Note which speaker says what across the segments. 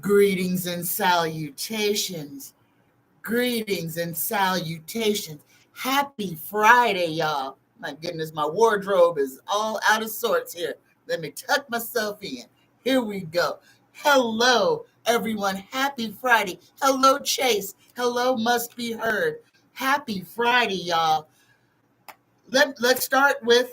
Speaker 1: Greetings and salutations. Greetings and salutations. Happy Friday, y'all. My goodness, my wardrobe is all out of sorts here. Let me tuck myself in. Here we go. Hello, everyone. Happy Friday. Hello, Chase. Hello, Must Be Heard. Happy Friday, y'all. Let us start with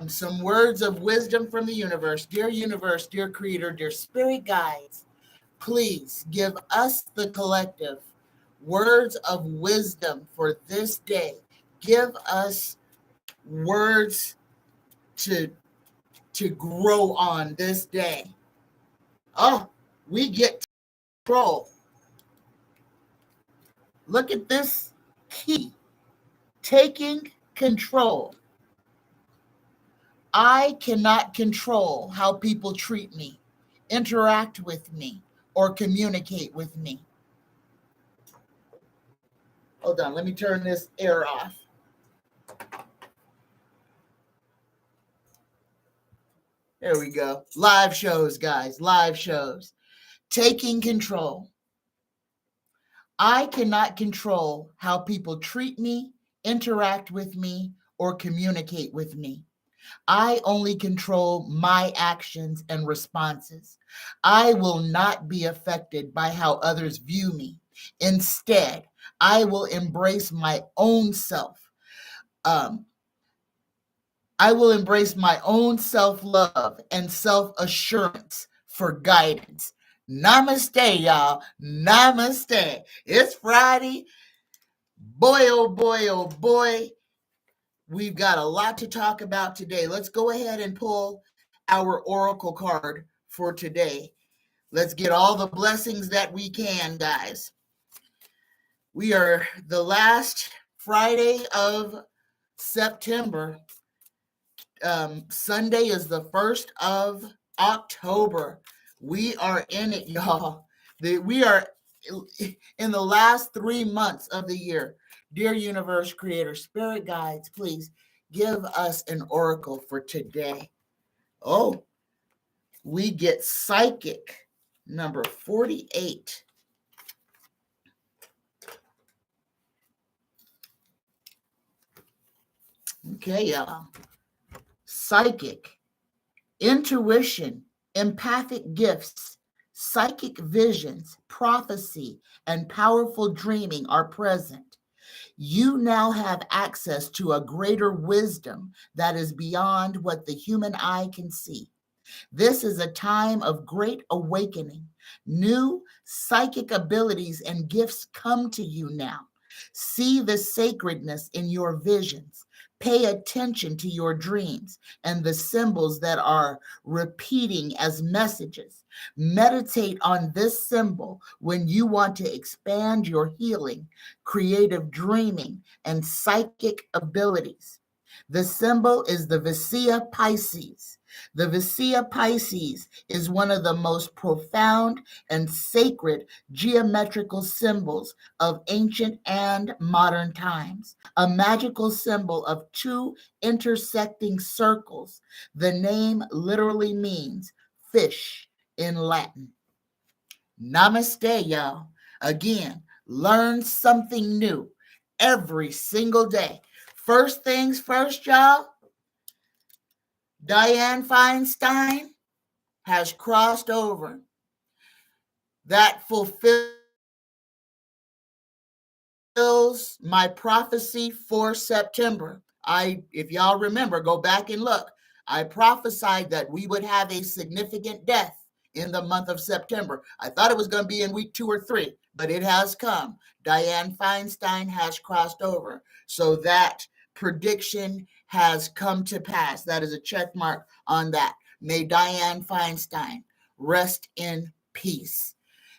Speaker 1: some words of wisdom from the universe. Dear creator, dear spirit guides, please give us, the collective, words of wisdom for this day. Give us words to grow on this day. Oh, we get control. Look at this key. Taking control. I cannot control how people treat me, interact with me, or communicate with me. Hold on, let me turn this air off. There we go. Live shows, guys, live shows. Taking control. I cannot control how people treat me, interact with me, or communicate with me. I only control my actions and responses. I will not be affected by how others view me. Instead, I will embrace my own self. I will embrace my own self-love and self-assurance for guidance. Namaste, y'all. Namaste. It's Friday. Boy, oh boy, oh boy. We've got a lot to talk about today. Let's go ahead and pull our oracle card for today. Let's get all the blessings that we can, guys. We are the last Friday of September. Sunday is the 1st of October. We are in it, y'all. We are in the last 3 months of the year. Dear universe, creator, spirit guides, please give us an oracle for today. Oh, we get psychic number 48. Okay, y'all. Psychic, intuition, empathic gifts, psychic visions, prophecy, and powerful dreaming are present. You now have access to a greater wisdom that is beyond what the human eye can see. This is a time of great awakening. New psychic abilities and gifts come to you now. See the sacredness in your visions. Pay attention to your dreams and the symbols that are repeating as messages. Meditate on this symbol when you want to expand your healing, creative dreaming, and psychic abilities. The symbol is the Vicia Pisces. The Vicia Pisces is one of the most profound and sacred geometrical symbols of ancient and modern times, a magical symbol of two intersecting circles. The name literally means fish in Latin. Namaste, y'all. Again, learn something new every single day. First things first, y'all. Dianne Feinstein has crossed over. That fulfills my prophecy for September. If y'all remember, go back and look. I prophesied that we would have a significant death in the month of September. I thought it was going to be in week 2 or 3, but it has come. Dianne Feinstein has crossed over. So that prediction has come to pass. That is a check mark on that. May Dianne Feinstein rest in peace.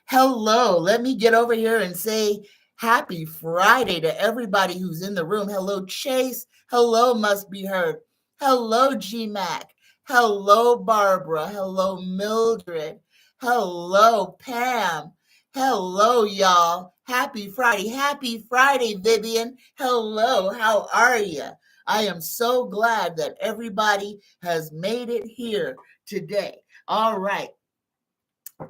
Speaker 1: Hello, let me get over here and say happy Friday to everybody who's in the room. Hello, Chase. Hello, Must Be Heard. Hello, GMAC. Hello, Barbara. Hello, Mildred. Hello, Pam. Hello, y'all. Happy Friday. Happy Friday, Vivian. Hello, how are you? I am so glad that everybody has made it here today. All right.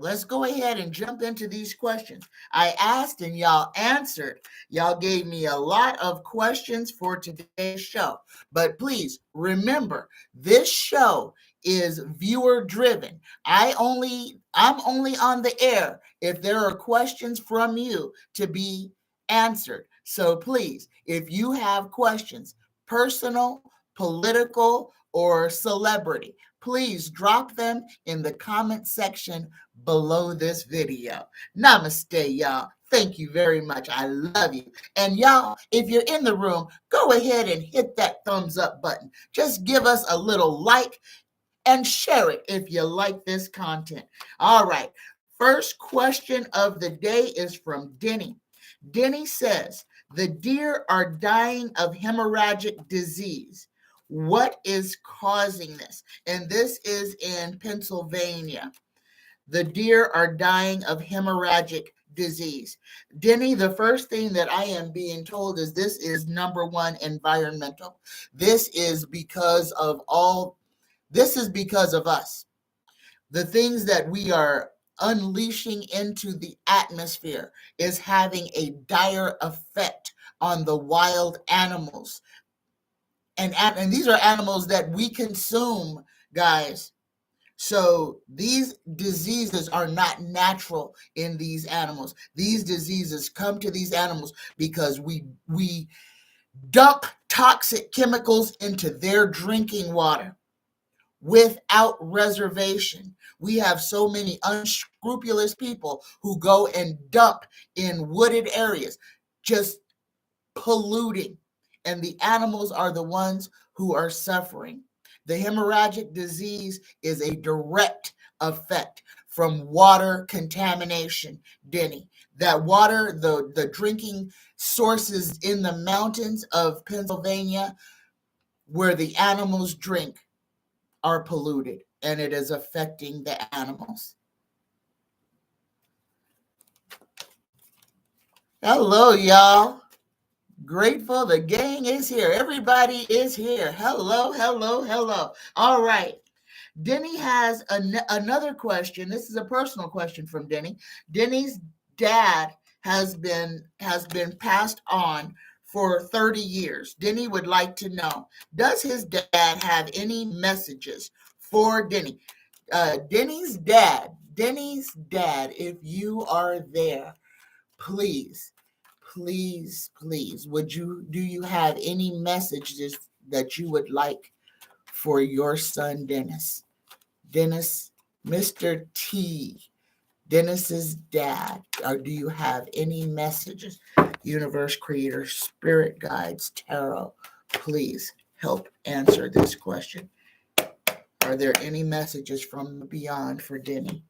Speaker 1: Let's go ahead and jump into these questions. I asked and y'all answered. Y'all gave me a lot of questions for today's show. But please remember, this show is viewer driven. I'm only on the air if there are questions from you to be answered. So please, if you have questions, personal, political, or celebrity, please drop them in the comment section below this video. Namaste, y'all. Thank you very much. I love you. And y'all, if you're in the room, go ahead and hit that thumbs up button. Just give us a little like and share it if you like this content. All right. First question of the day is from Denny. Denny says, the deer are dying of hemorrhagic disease. What is causing this? And this is in Pennsylvania. The deer are dying of hemorrhagic disease. Denny, the first thing that I am being told is this is number one, environmental. This is because of us. The things that we are unleashing into the atmosphere is having a dire effect on the wild animals. And these are animals that we consume, guys. So these diseases are not natural in these animals. These diseases come to these animals because we dump toxic chemicals into their drinking water without reservation. We have so many unscrupulous people who go and dump in wooded areas, just polluting, and the animals are the ones who are suffering. The hemorrhagic disease is a direct effect from water contamination, Denny. That water, the drinking sources in the mountains of Pennsylvania where the animals drink are polluted, and it is affecting the animals. Hello, y'all. Grateful the gang is here. Everybody is here. Hello, hello, hello. All right. Denny has another question. This is a personal question from Denny. Denny's dad has been passed on for 30 years. Denny would like to know, does his dad have any messages for Denny? Denny's dad, if you are there, please, do you have any messages that you would like for your son Dennis? Dennis, Mr. T, Dennis's dad, or do you have any messages? Universe, creator, spirit guides, tarot, please help answer this question. Are there any messages from beyond for Denny?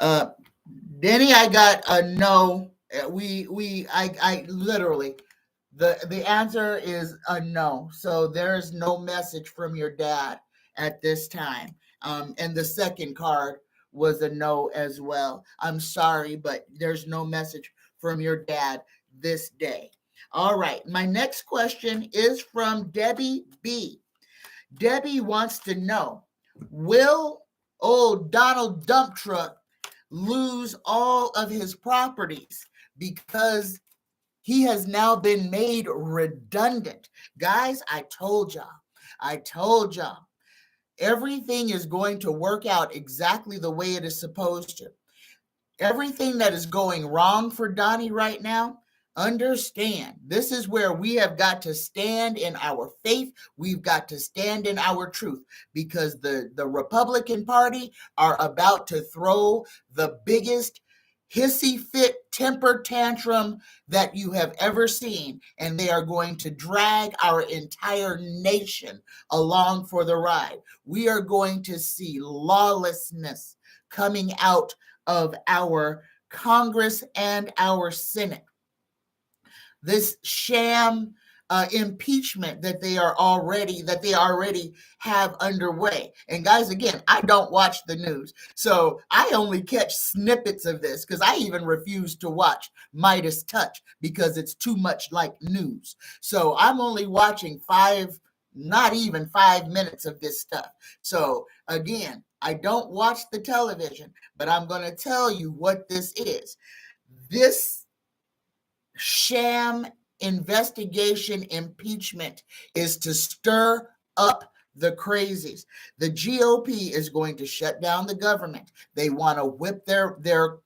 Speaker 1: Denny, I got a no. I literally, the answer is a no. So there's no message from your dad at this time. And the second card was a no as well. I'm sorry, but there's no message from your dad this day. All right. My next question is from Debbie B. Debbie wants to know, will old Donald Dump Truck lose all of his properties because he has now been made redundant? Guys, I told y'all, everything is going to work out exactly the way it is supposed to. Everything that is going wrong for Donnie right now, understand, this is where we have got to stand in our faith. We've got to stand in our truth, because the Republican Party are about to throw the biggest hissy fit temper tantrum that you have ever seen, and they are going to drag our entire nation along for the ride. We are going to see lawlessness coming out of our Congress and our Senate. This sham impeachment that they already have underway. And guys, again, I don't watch the news, so I only catch snippets of this, because I even refuse to watch Midas Touch because it's too much like news. So I'm only watching not even 5 minutes of this stuff. So again, I don't watch the television, but I'm going to tell you what this is. This sham investigation impeachment is to stir up the crazies. The GOP is going to shut down the government. They want to whip their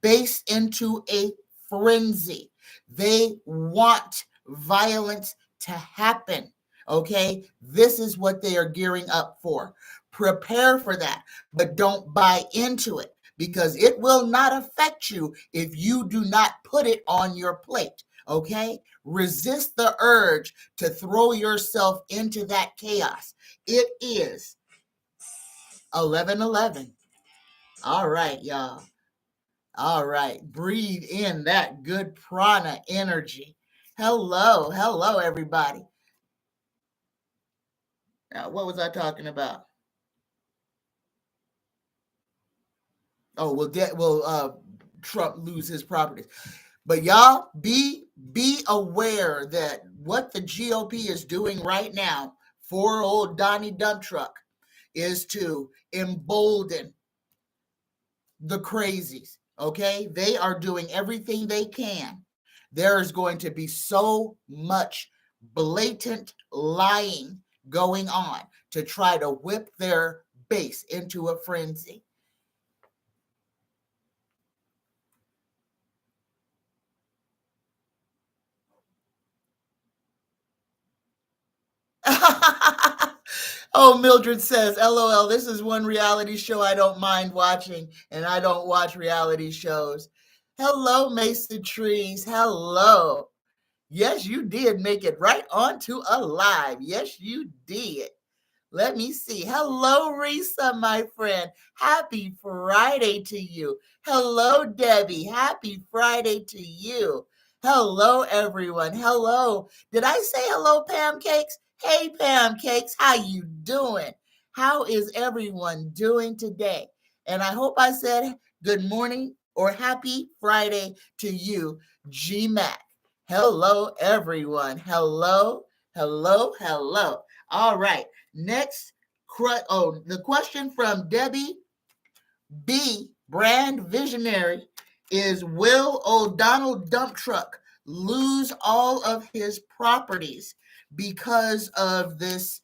Speaker 1: base into a frenzy. They want violence to happen. Okay, this is what they are gearing up for. Prepare for that, but don't buy into it, because it will not affect you if you do not put it on your plate. Okay, resist the urge to throw yourself into that chaos. It is 11:11. All right, y'all. All right, breathe in that good prana energy. Hello, everybody. Now, what was I talking about? Oh, will Trump lose his properties? But y'all, be aware that what the GOP is doing right now for old Donnie Dump Truck is to embolden the crazies. Okay, they are doing everything they can. There is going to be so much blatant lying going on to try to whip their base into a frenzy. Oh, Mildred says, LOL, this is one reality show I don't mind watching, and I don't watch reality shows. Hello, Mason Trees. Hello. Yes, you did make it right onto a live. Yes, you did. Let me see. Hello, Risa, my friend. Happy Friday to you. Hello, Debbie. Happy Friday to you. Hello, everyone. Hello. Did I say hello, Pam Cakes? Hey, Pam Cakes. How you doing? How is everyone doing today? And I hope I said good morning or happy Friday to you, G Mac. Hello, everyone. Hello. All right. Next, the question from Debbie B, brand visionary, is will O'Donnell Dump Truck lose all of his properties because of this,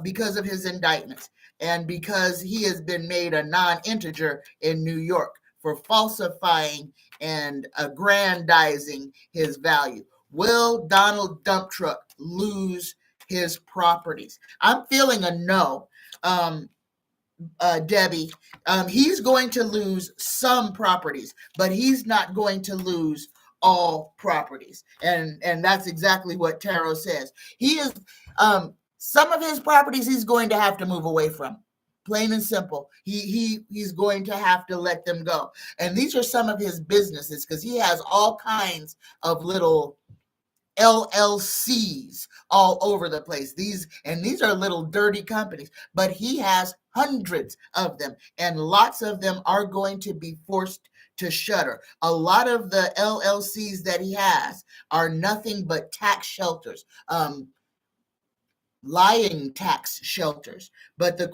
Speaker 1: because of his indictments, and because he has been made a non-integer in New York for falsifying and aggrandizing his value? Will Donald Dump Truck lose his properties? I'm feeling a no. Debbie, he's going to lose some properties, but he's not going to lose all properties. And that's exactly what Tarot says. He is, some of his properties he's going to have to move away from. Plain and simple. He's going to have to let them go. And these are some of his businesses, because he has all kinds of little LLCs all over the place. These are little dirty companies, but he has hundreds of them, and lots of them are going to be forced to shutter. A lot of the LLCs that he has are nothing but tax shelters, lying tax shelters. But the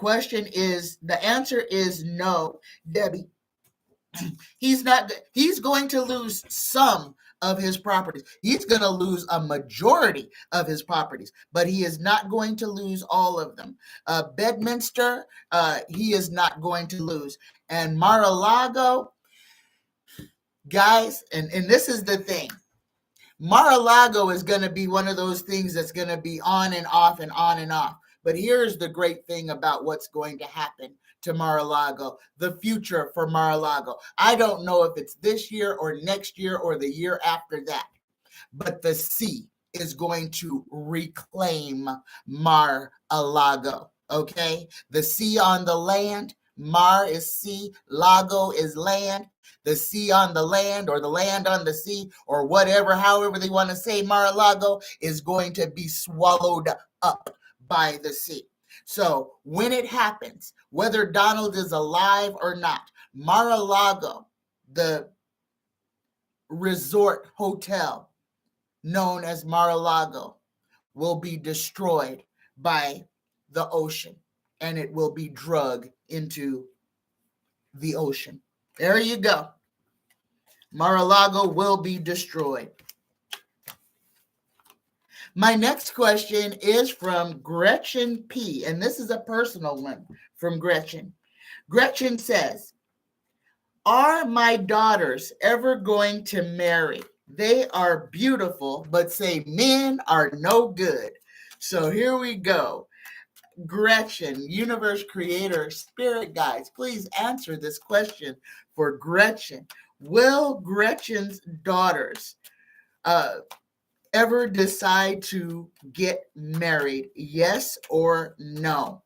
Speaker 1: answer is no, Debbie. He's going to lose some of his properties. He's going to lose a majority of his properties, but he is not going to lose all of them. Bedminster, he is not going to lose. And Mar-a-Lago, guys, and this is the thing. Mar-a-Lago is going to be one of those things that's going to be on and off and on and off. But here's the great thing about what's going to happen to Mar-a-Lago, the future for Mar-a-Lago. I don't know if it's this year or next year or the year after that, but the sea is going to reclaim Mar-a-Lago, okay? The sea on the land, Mar is sea, Lago is land. the sea on the land, or the land on the sea, or whatever, however they want to say Mar-a-Lago, is going to be swallowed up by the sea. So when it happens, whether Donald is alive or not, Mar-a-Lago, the resort hotel known as Mar-a-Lago, will be destroyed by the ocean, and it will be dragged into the ocean. There you go. Mar-a-Lago will be destroyed. My next question is from Gretchen P., and this is a personal one from Gretchen. Gretchen says, are my daughters ever going to marry? They are beautiful, but say men are no good. So here we go. Gretchen, universe creator, spirit guides, please answer this question for Gretchen. Will Gretchen's daughters ever decide to get married? Yes or no?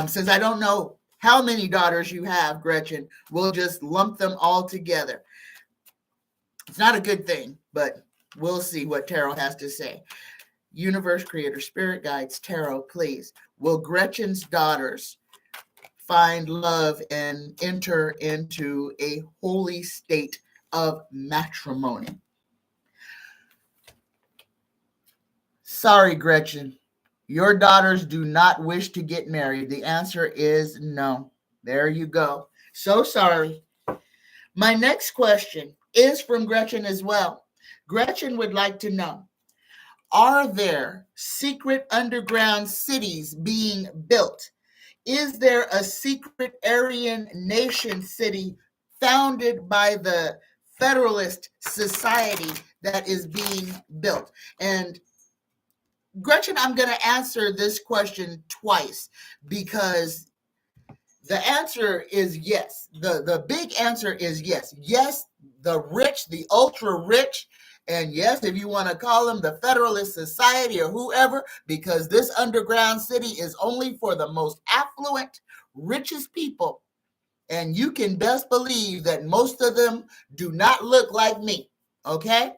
Speaker 1: Since I don't know how many daughters you have, Gretchen, we'll just lump them all together. It's not a good thing, but we'll see what Tarot has to say. Universe creator, spirit guides, Tarot, please. Will Gretchen's daughters find love and enter into a holy state of matrimony? Sorry, Gretchen. Your daughters do not wish to get married. The answer is no. There you go. So sorry. My next question is from Gretchen as well. Gretchen would like to know, are there secret underground cities being built? Is there a secret Aryan nation city founded by the Federalist Society that is being built? And Gretchen, I'm going to answer this question twice because the answer is yes. The big answer is yes. Yes, the rich, the ultra rich, and yes, if you want to call them the Federalist Society or whoever, because this underground city is only for the most affluent, richest people. And you can best believe that most of them do not look like me, okay?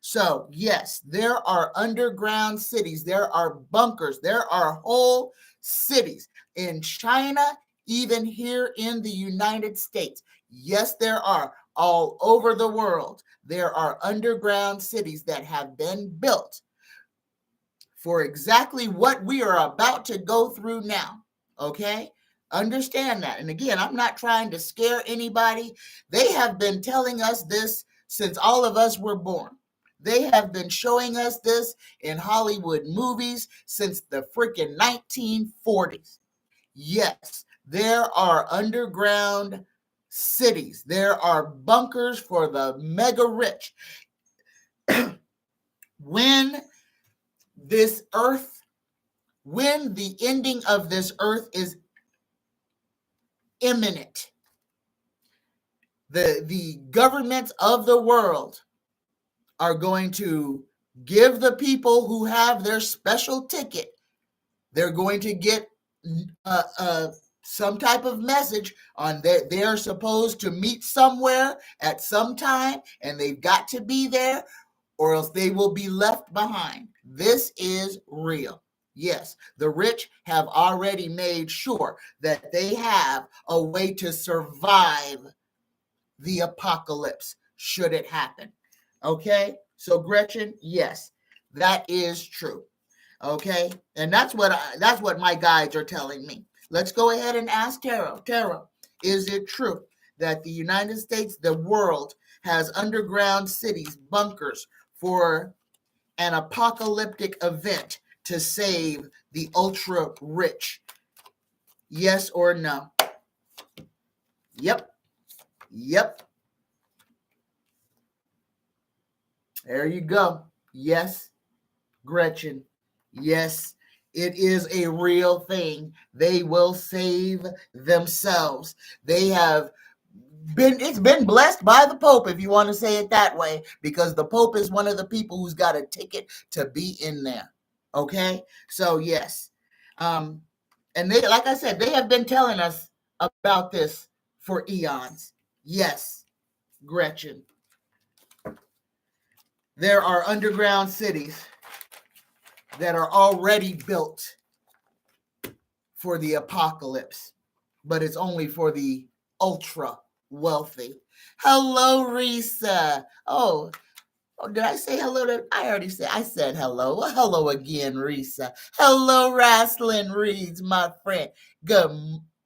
Speaker 1: So, yes, there are underground cities. There are bunkers. There are whole cities in China, even here in the United States. Yes, there are. All over the world, there are underground cities that have been built for exactly what we are about to go through now. Okay? Understand that. And again, I'm not trying to scare anybody. They have been telling us this since all of us were born. They have been showing us this in Hollywood movies since the freaking 1940s. Yes, there are underground cities. There are bunkers for the mega rich. When the ending of this earth is imminent, the governments of the world are going to give the people who have their special ticket, they're going to get some type of message on that they are supposed to meet somewhere at some time, and they've got to be there or else they will be left behind. This is real. Yes, the rich have already made sure that they have a way to survive the apocalypse should it happen. Okay, so Gretchen, yes, that is true. Okay, and that's what my guides are telling me. Let's go ahead and ask Tarot. Tarot, is it true that the United States, the world, has underground cities, bunkers for an apocalyptic event to save the ultra rich? Yes or no? Yep. There you go. Yes, Gretchen. Yes, it is a real thing. They will save themselves. It's been blessed by the Pope, if you want to say it that way, because the Pope is one of the people who's got a ticket to be in there. Okay? So yes. And they, like I said, they have been telling us about this for eons. Yes. Gretchen. There are underground cities that are already built for the apocalypse, but it's only for the ultra wealthy. Hello, Risa. Oh, did I say hello to? I said hello. Well, hello again, Risa. Hello, Wrestling Reads, my friend.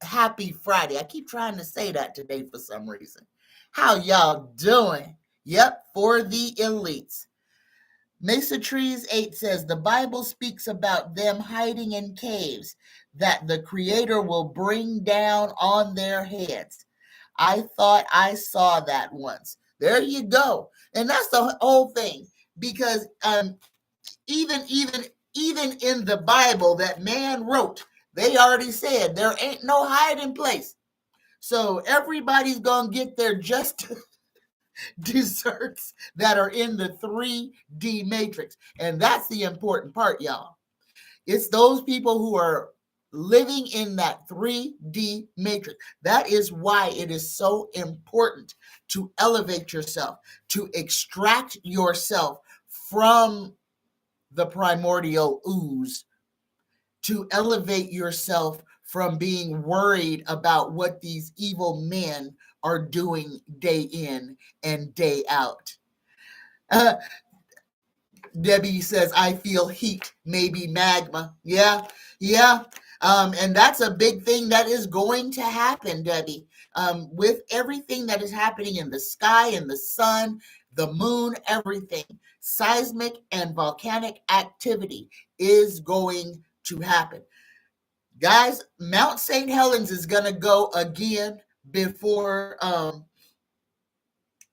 Speaker 1: Happy Friday. I keep trying to say that today for some reason. How y'all doing? Yep, for the elites. Mesa Trees 8 says the Bible speaks about them hiding in caves that the Creator will bring down on their heads. I thought I saw that once. There you go. And that's the whole thing. Because even in the Bible that man wrote, they already said there ain't no hiding place. So everybody's going to get their just desserts that are in the 3D matrix. And that's the important part, y'all. It's those people who are living in that 3D matrix. That is why it is so important to elevate yourself, to extract yourself from the primordial ooze, to elevate yourself from being worried about what these evil men are doing day in and day out. Debbie says, I feel heat, maybe magma. Yeah. And that's a big thing that is going to happen, Debbie. With everything that is happening in the sky and the sun, the moon, everything, seismic and volcanic activity is going to happen. Guys, Mount St. Helens is going to go again before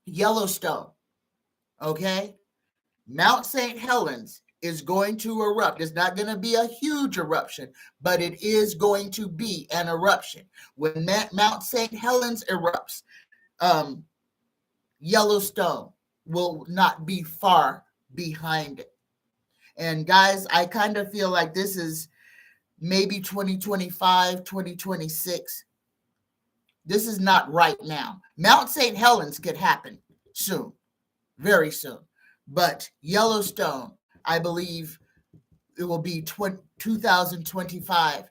Speaker 1: Yellowstone. Okay? Mount St. Helens is going to erupt. It's not going to be a huge eruption, but it is going to be an eruption. When Mount St. Helens erupts, Yellowstone will not be far behind it. And guys, I kind of feel like this is maybe 2025, 2026. This is not right now. Mount St. Helens could happen soon, very soon. But Yellowstone, I believe it will be 2025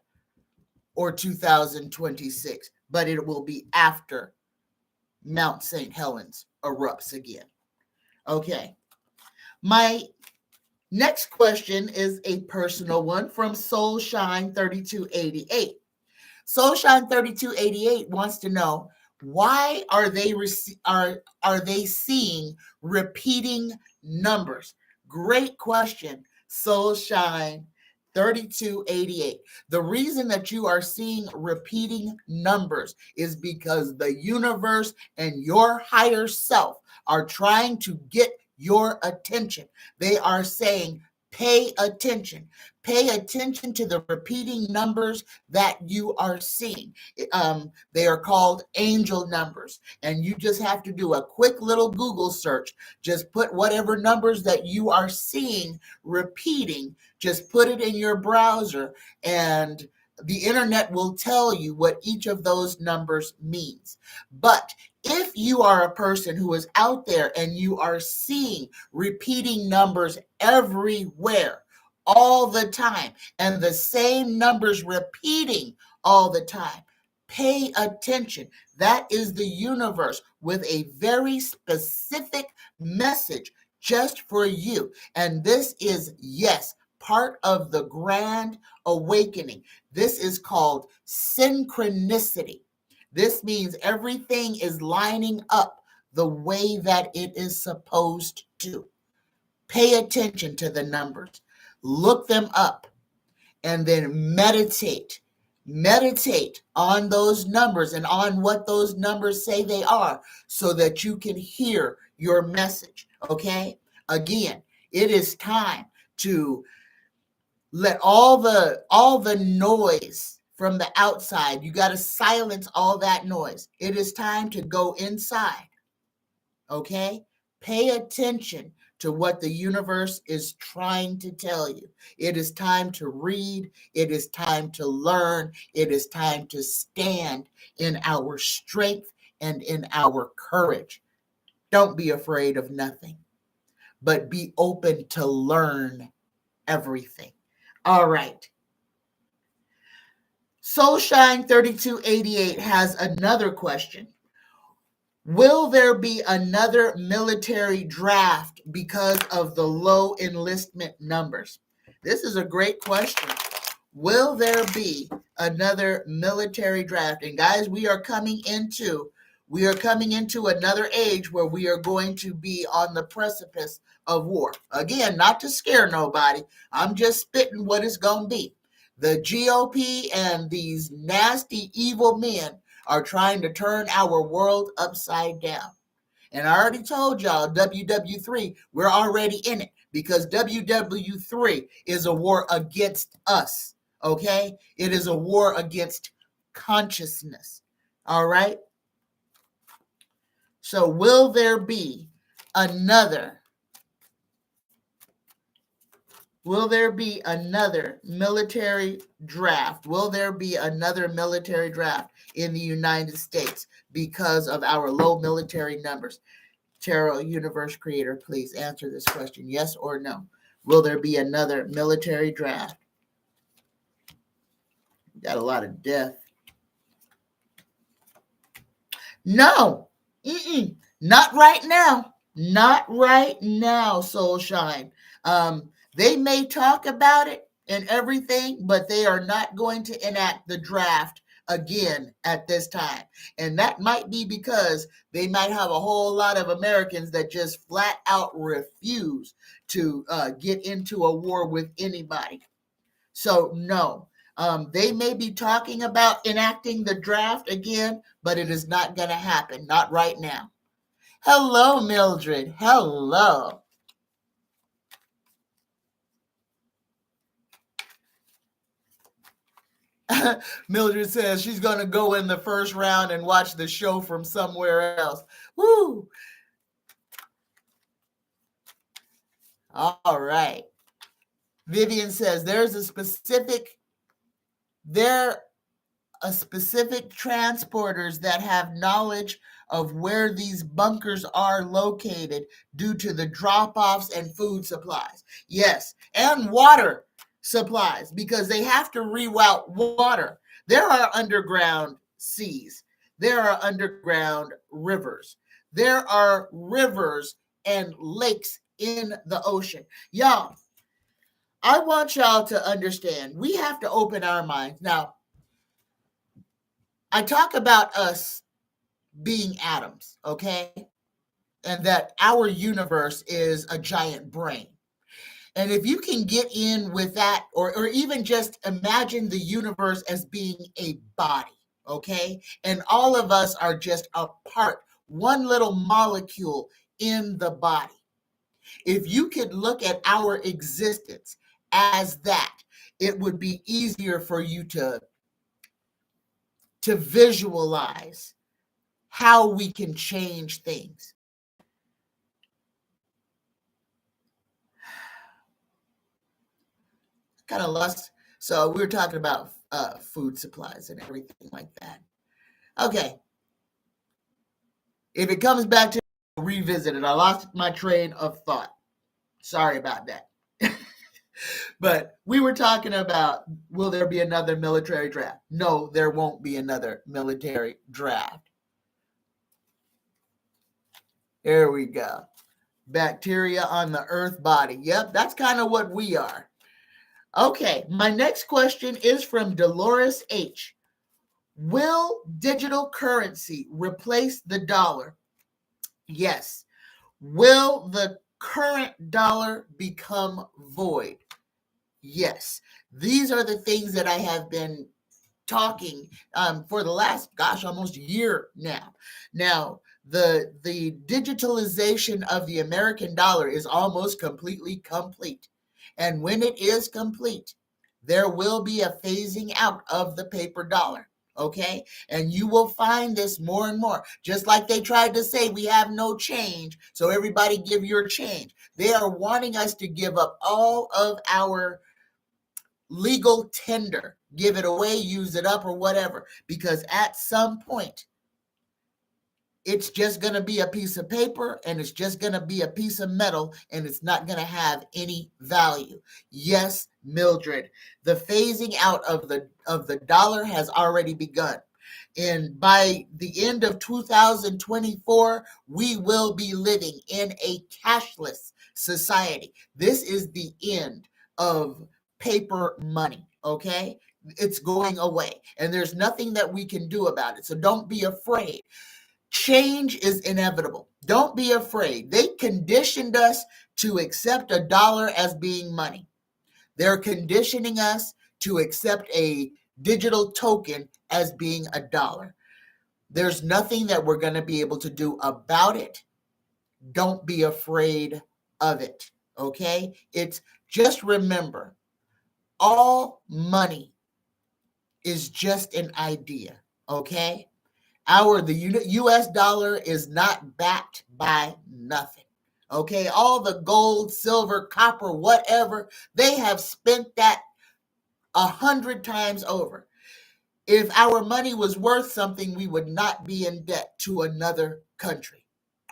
Speaker 1: or 2026, but it will be after Mount St. Helens erupts again. Okay. My next question is a personal one from Soulshine 3288. Soulshine 3288 wants to know, why are they seeing repeating numbers? Great question, Soulshine 3288. The reason that you are seeing repeating numbers is because the universe and your higher self are trying to get your attention. They are saying, pay attention. Pay attention to the repeating numbers that you are seeing. They are called angel numbers. And you just have to do a quick little Google search. Just put whatever numbers that you are seeing repeating, just put it in your browser, and the internet will tell you what each of those numbers means. But if you are a person who is out there and you are seeing repeating numbers everywhere, all the time, and the same numbers repeating all the time, pay attention. That is the universe with a very specific message just for you. And this is, yes, part of the grand awakening. This is called synchronicity. This means everything is lining up the way that it is supposed to. Pay attention to the numbers. Look them up, and then meditate. Meditate on those numbers and on what those numbers say they are, so that you can hear your message. Okay? Again, it is time to let all the noise from the outside. You got to silence all that noise. It is time to go inside. Okay? Pay attention to what the universe is trying to tell you. It is time to read. It is time to learn. It is time to stand in our strength and in our courage. Don't be afraid of nothing, but be open to learn everything. All right. Soulshine 3288 has another question. Will there be another military draft because of the low enlistment numbers? This is a great question. Will there be another military draft? And guys, we are coming into another age where we are going to be on the precipice of war. Again, not to scare nobody. I'm just spitting what it's going to be. The GOP and these nasty, evil men are trying to turn our world upside down. And I already told y'all, WW3, we're already in it because WW3 is a war against us, okay? It is a war against consciousness, all right? So will there be another military draft? Will there be another military draft in the United States because of our low military numbers? Tarot Universe Creator, please answer this question. Yes or no? Will there be another military draft? Got a lot of death. No. Not right now. Not right now, Soulshine. They may talk about it and everything, but they are not going to enact the draft again at this time. And that might be because they might have a whole lot of Americans that just flat out refuse to get into a war with anybody. So no, they may be talking about enacting the draft again, but it is not going to happen. Not right now. Hello, Mildred. Hello. Mildred says she's going to go in the first round and watch the show from somewhere else. Woo! All right. Vivian says there's a specific transporters that have knowledge of where these bunkers are located due to the drop-offs and food supplies. Yes, and water supplies because they have to reroute water. There are underground seas. There are underground rivers. There are rivers and lakes in the ocean. Y'all, I want y'all to understand, we have to open our minds. Now, I talk about us being atoms, okay? And that our universe is a giant brain. And if you can get in with that, or even just imagine the universe as being a body, okay? And all of us are just a part, one little molecule in the body. If you could look at our existence as that, it would be easier for you to visualize how we can change things. Kind of lost. So we were talking about food supplies and everything like that. Okay. If it comes back to revisit it, I lost my train of thought. Sorry about that. But we were talking about, will there be another military draft? No, there won't be another military draft. There we go. Bacteria on the earth body. Yep, that's kind of what we are. Okay, my next question is from Dolores H. Will digital currency replace the dollar? Yes. Will the current dollar become void? Yes. These are the things that I have been talking for the last, almost a year now. Now, the digitalization of the American dollar is almost completely complete. And when it is complete, there will be a phasing out of the paper dollar. Okay. And you will find this more and more. Just like they tried to say, we have no change, so everybody give your change. They are wanting us to give up all of our legal tender, give it away, use it up, or whatever, because at some point it's just going to be a piece of paper, and it's just going to be a piece of metal, and it's not going to have any value. Yes, Mildred, the phasing out of the dollar has already begun. And by the end of 2024, we will be living in a cashless society. This is the end of paper money, okay? It's going away, and there's nothing that we can do about it. So don't be afraid. Change is inevitable. Don't be afraid. They conditioned us to accept a dollar as being money. They're conditioning us to accept a digital token as being a dollar. There's nothing that we're going to be able to do about it. Don't be afraid of it, okay? It's just remember, all money is just an idea, okay? The US dollar is not backed by nothing. Okay, all the gold, silver, copper, whatever, they have spent that 100 times over. If our money was worth something, we would not be in debt to another country.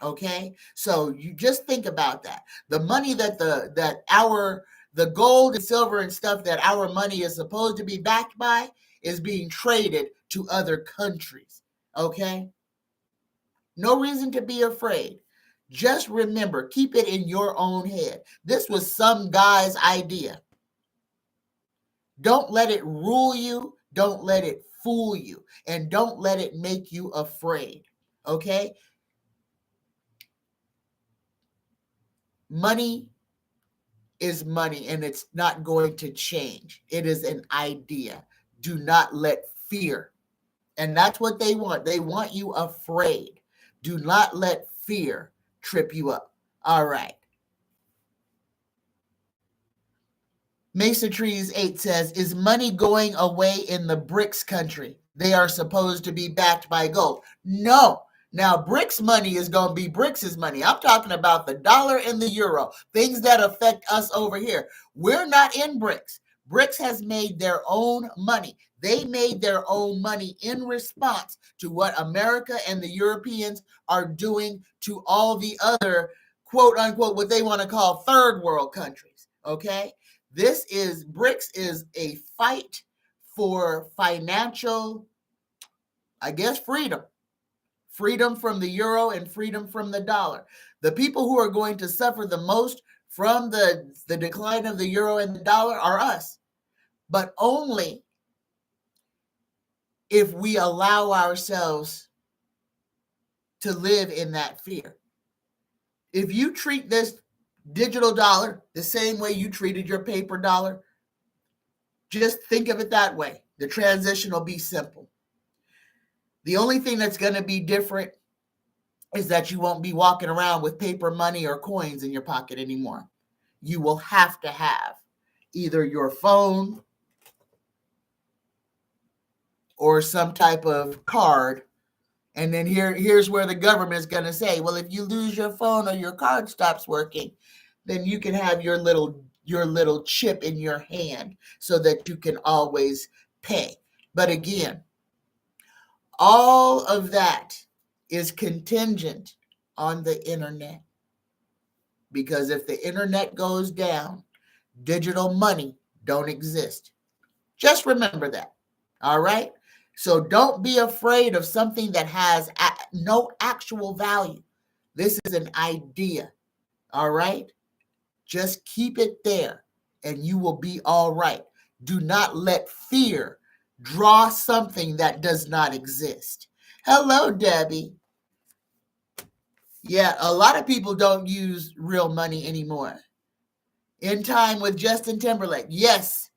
Speaker 1: Okay, so you just think about that. The money that the gold and silver and stuff that our money is supposed to be backed by is being traded to other countries. Okay, no reason to be afraid. Just remember, keep it in your own head. This was some guy's idea. Don't let it rule you. Don't let it fool you. And don't let it make you afraid. Okay? Money is money, and it's not going to change. It is an idea. Do not let fear. And that's what they want. They want you afraid. Do not let fear trip you up. All right. Mesa Trees 8 says, is money going away in the BRICS country? They are supposed to be backed by gold. No. Now, BRICS money is going to be BRICS' money. I'm talking about the dollar and the euro, things that affect us over here. We're not in BRICS. BRICS has made their own money. They made their own money in response to what America and the Europeans are doing to all the other, quote unquote, what they want to call third world countries. Okay? BRICS is a fight for financial, I guess, freedom from the euro and freedom from the dollar. The people who are going to suffer the most from the decline of the euro and the dollar are us, but only if we allow ourselves to live in that fear. If you treat this digital dollar the same way you treated your paper dollar, just think of it that way. The transition will be simple. The only thing that's going to be different is that you won't be walking around with paper money or coins in your pocket anymore. You will have to have either your phone or some type of card. And then here's where the government is going to say, well, if you lose your phone or your card stops working, then you can have your little chip in your hand so that you can always pay. But again, all of that is contingent on the internet. Because if the internet goes down, digital money don't exist. Just remember that. All right? So don't be afraid of something that has no actual value. This is an idea. All right? Just keep it there and you will be all right. Do not let fear draw something that does not exist. Hello, Debbie. Yeah, a lot of people don't use real money anymore. In Time with Justin Timberlake. Yes,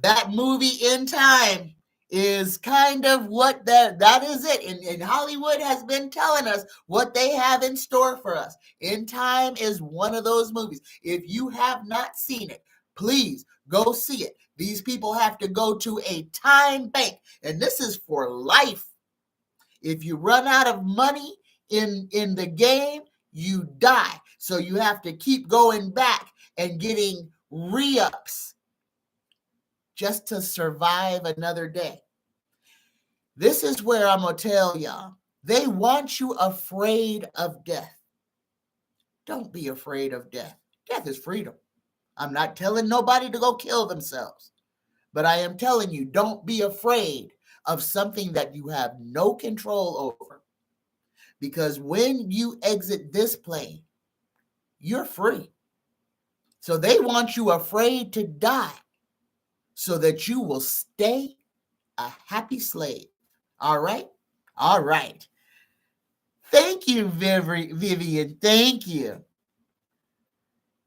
Speaker 1: that movie In Time is kind of what that is it. And Hollywood has been telling us what they have in store for us. In Time is one of those movies. If you have not seen it, please go see it. These people have to go to a time bank, and this is for life. If you run out of money in the game, you die. So you have to keep going back and getting re-ups just to survive another day. This is where I'm going to tell y'all, They want you afraid of death. Don't be afraid of death. Death is freedom. I'm not telling nobody to go kill themselves, but I am telling you, don't be afraid of something that you have no control over. Because when you exit this plane, you're free. So they want you afraid to die so that you will stay a happy slave. All right? All right. Thank you, Vivian. Thank you.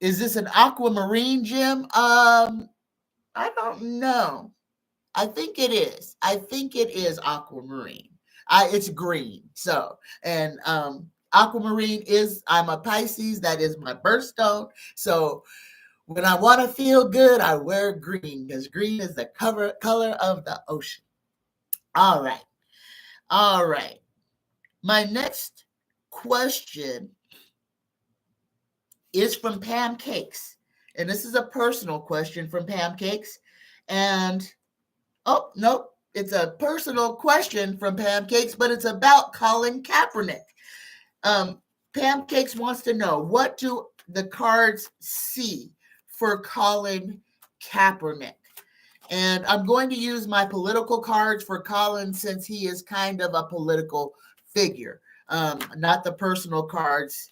Speaker 1: Is this an aquamarine gem? I don't know. I think it is. I think it is aquamarine. It's green. So, and aquamarine is, I'm a Pisces. That is my birthstone. So when I want to feel good, I wear green because green is the color of the ocean. All right. All right. My next question is from Pam Cakes. And this is a personal question from Pam Cakes. And, oh, nope. It's a personal question from Pam Cakes, but it's about Colin Kaepernick. Pam Cakes wants to know, what do the cards see for Colin Kaepernick? And I'm going to use my political cards for Colin since he is kind of a political figure, not the personal cards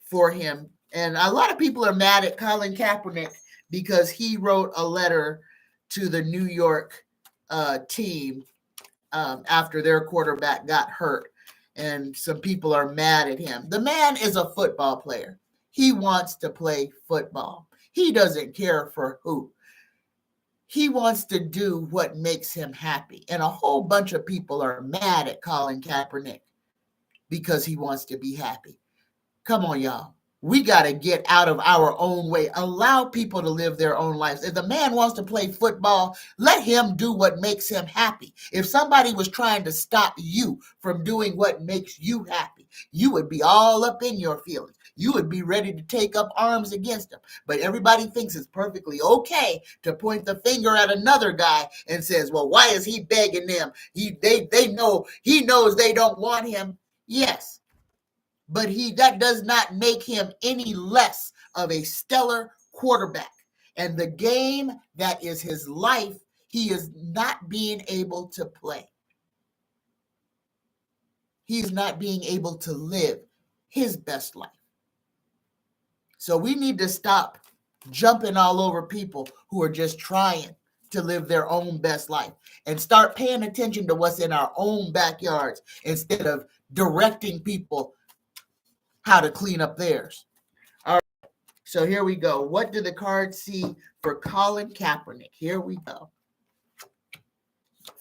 Speaker 1: for him. And a lot of people are mad at Colin Kaepernick because he wrote a letter to the New York team after their quarterback got hurt. And some people are mad at him. The man is a football player. He wants to play football. He doesn't care for who. He wants to do what makes him happy. And a whole bunch of people are mad at Colin Kaepernick because he wants to be happy. Come on, y'all. We got to get out of our own way. Allow people to live their own lives. If the man wants to play football, let him do what makes him happy. If somebody was trying to stop you from doing what makes you happy, you would be all up in your feelings. You would be ready to take up arms against them. But everybody thinks it's perfectly okay to point the finger at another guy and says, well, why is he begging them? He knows they don't want him. Yes. But that does not make him any less of a stellar quarterback. And the game that is his life, he is not being able to play. He's not being able to live his best life. So we need to stop jumping all over people who are just trying to live their own best life and start paying attention to what's in our own backyards instead of directing people how to clean up theirs. All right, so here we go. What do the cards see for Colin Kaepernick? Here we go.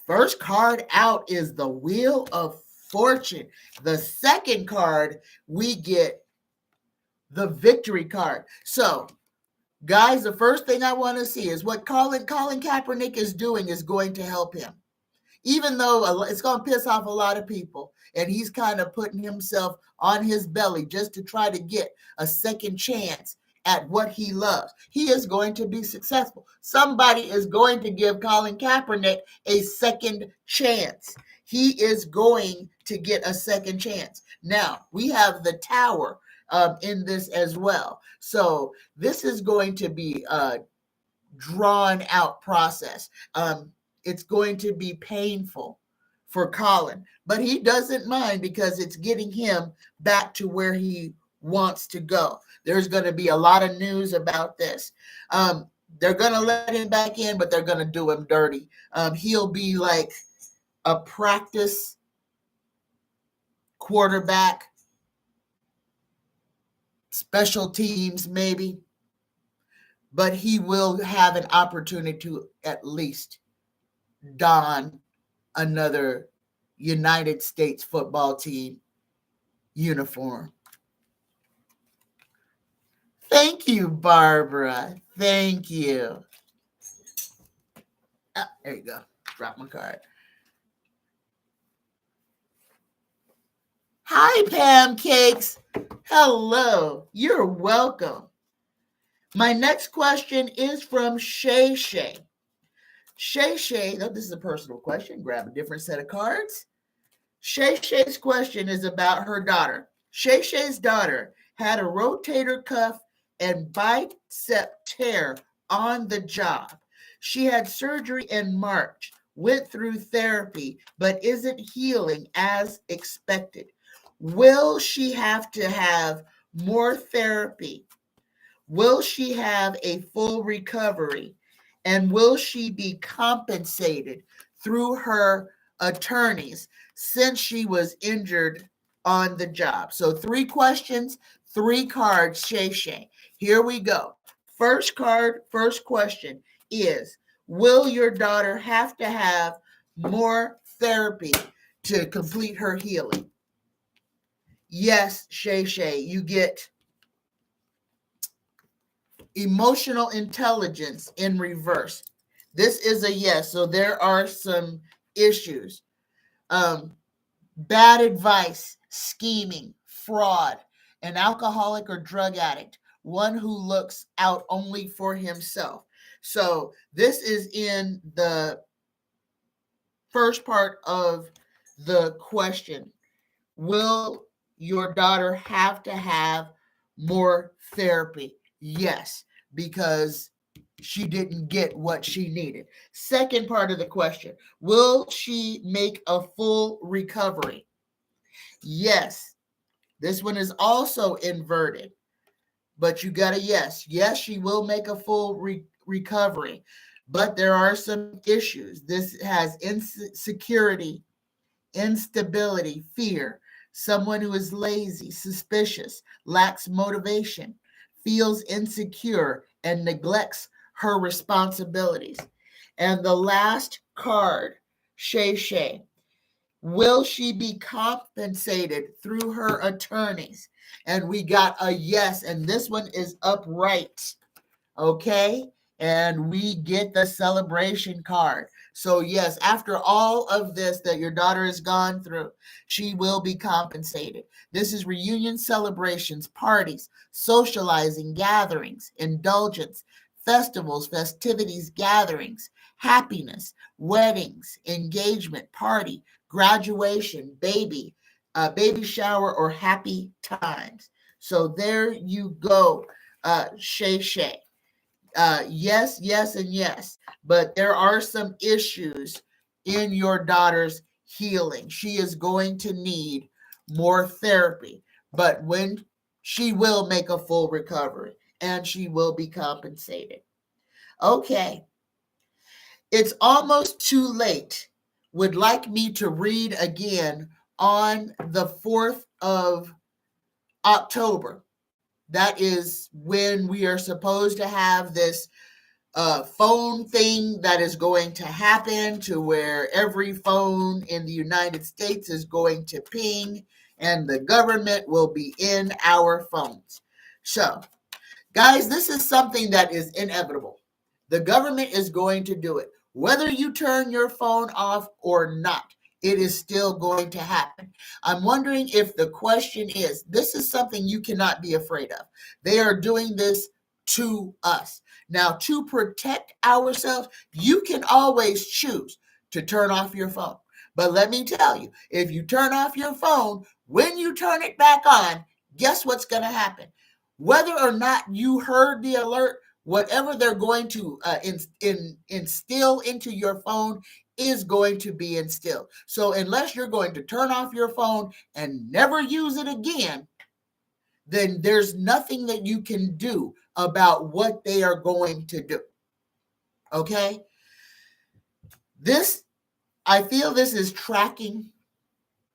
Speaker 1: First card out is the Wheel of Fortune. The second card, we get the Victory card. So, guys, the first thing I want to see is what Colin Kaepernick is doing is going to help him. Even though it's going to piss off a lot of people, and he's kind of putting himself on his belly just to try to get a second chance at what he loves. He is going to be successful. Somebody is going to give Colin Kaepernick a second chance. He is going to get a second chance. Now, we have the Tower in this as well. So this is going to be a drawn out process. It's going to be painful for Colin, but he doesn't mind because it's getting him back to where he wants to go. There's going to be a lot of news about this. They're going to let him back in, but they're going to do him dirty. He'll be like a practice quarterback, special teams maybe, but he will have an opportunity to at least don another United States football team uniform. Thank you, Barbara. Thank you. There you go. Drop my card. Hi, Pam Cakes. Hello. You're welcome. My next question is from Sachet. Sachet, this is a personal question. Grab a different set of cards. Shay's question is about her daughter. Shay's daughter had a rotator cuff and bicep tear on the job. She had surgery in March, went through therapy, but isn't healing as expected. Will she have to have more therapy? Will she have a full recovery? And will she be compensated through her attorneys since she was injured on the job? So 3 questions, 3 cards, Shay. Here we go. First card, first question is, will your daughter have to have more therapy to complete her healing? Yes, Shay, you get emotional intelligence in reverse. This is a yes. So there are some issues. Bad advice, scheming, fraud, an alcoholic or drug addict, one who looks out only for himself. So this is in the first part of the question. Will your daughter have to have more therapy? Yes, because she didn't get what she needed. Second part of the question, will she make a full recovery? Yes. This one is also inverted, but you got a yes. Yes, she will make a full recovery, but there are some issues. This has insecurity, instability, fear, someone who is lazy, suspicious, lacks motivation, feels insecure, and neglects her responsibilities. And the last card, Shay. Will she be compensated through her attorneys? And we got a yes, and this one is upright. Okay, and we get the celebration card. So yes, after all of this that your daughter has gone through, she will be compensated. This is reunion celebrations, parties, socializing, gatherings, indulgence, festivals, festivities, gatherings, happiness, weddings, engagement, party, graduation, baby shower, or happy times. So there you go, Shay. Yes, and yes. But there are some issues in your daughter's healing. She is going to need more therapy, but when she will make a full recovery and she will be compensated. Okay, it's almost too late. Would like me to read again on the 4th of October. That is when we are supposed to have this phone thing that is going to happen, to where every phone in the United States is going to ping and the government will be in our phones. So, guys, this is something that is inevitable. The government is going to do it. Whether you turn your phone off or not, it is still going to happen. I'm wondering if the question is, this is something you cannot be afraid of. They are doing this to us. Now, to protect ourselves, you can always choose to turn off your phone. But let me tell you, if you turn off your phone, when you turn it back on, guess what's going to happen? Whether or not you heard the alert, whatever they're going to instill into your phone is going to be instilled. So unless you're going to turn off your phone and never use it again, then there's nothing that you can do about what they are going to do. Okay? I feel this is tracking,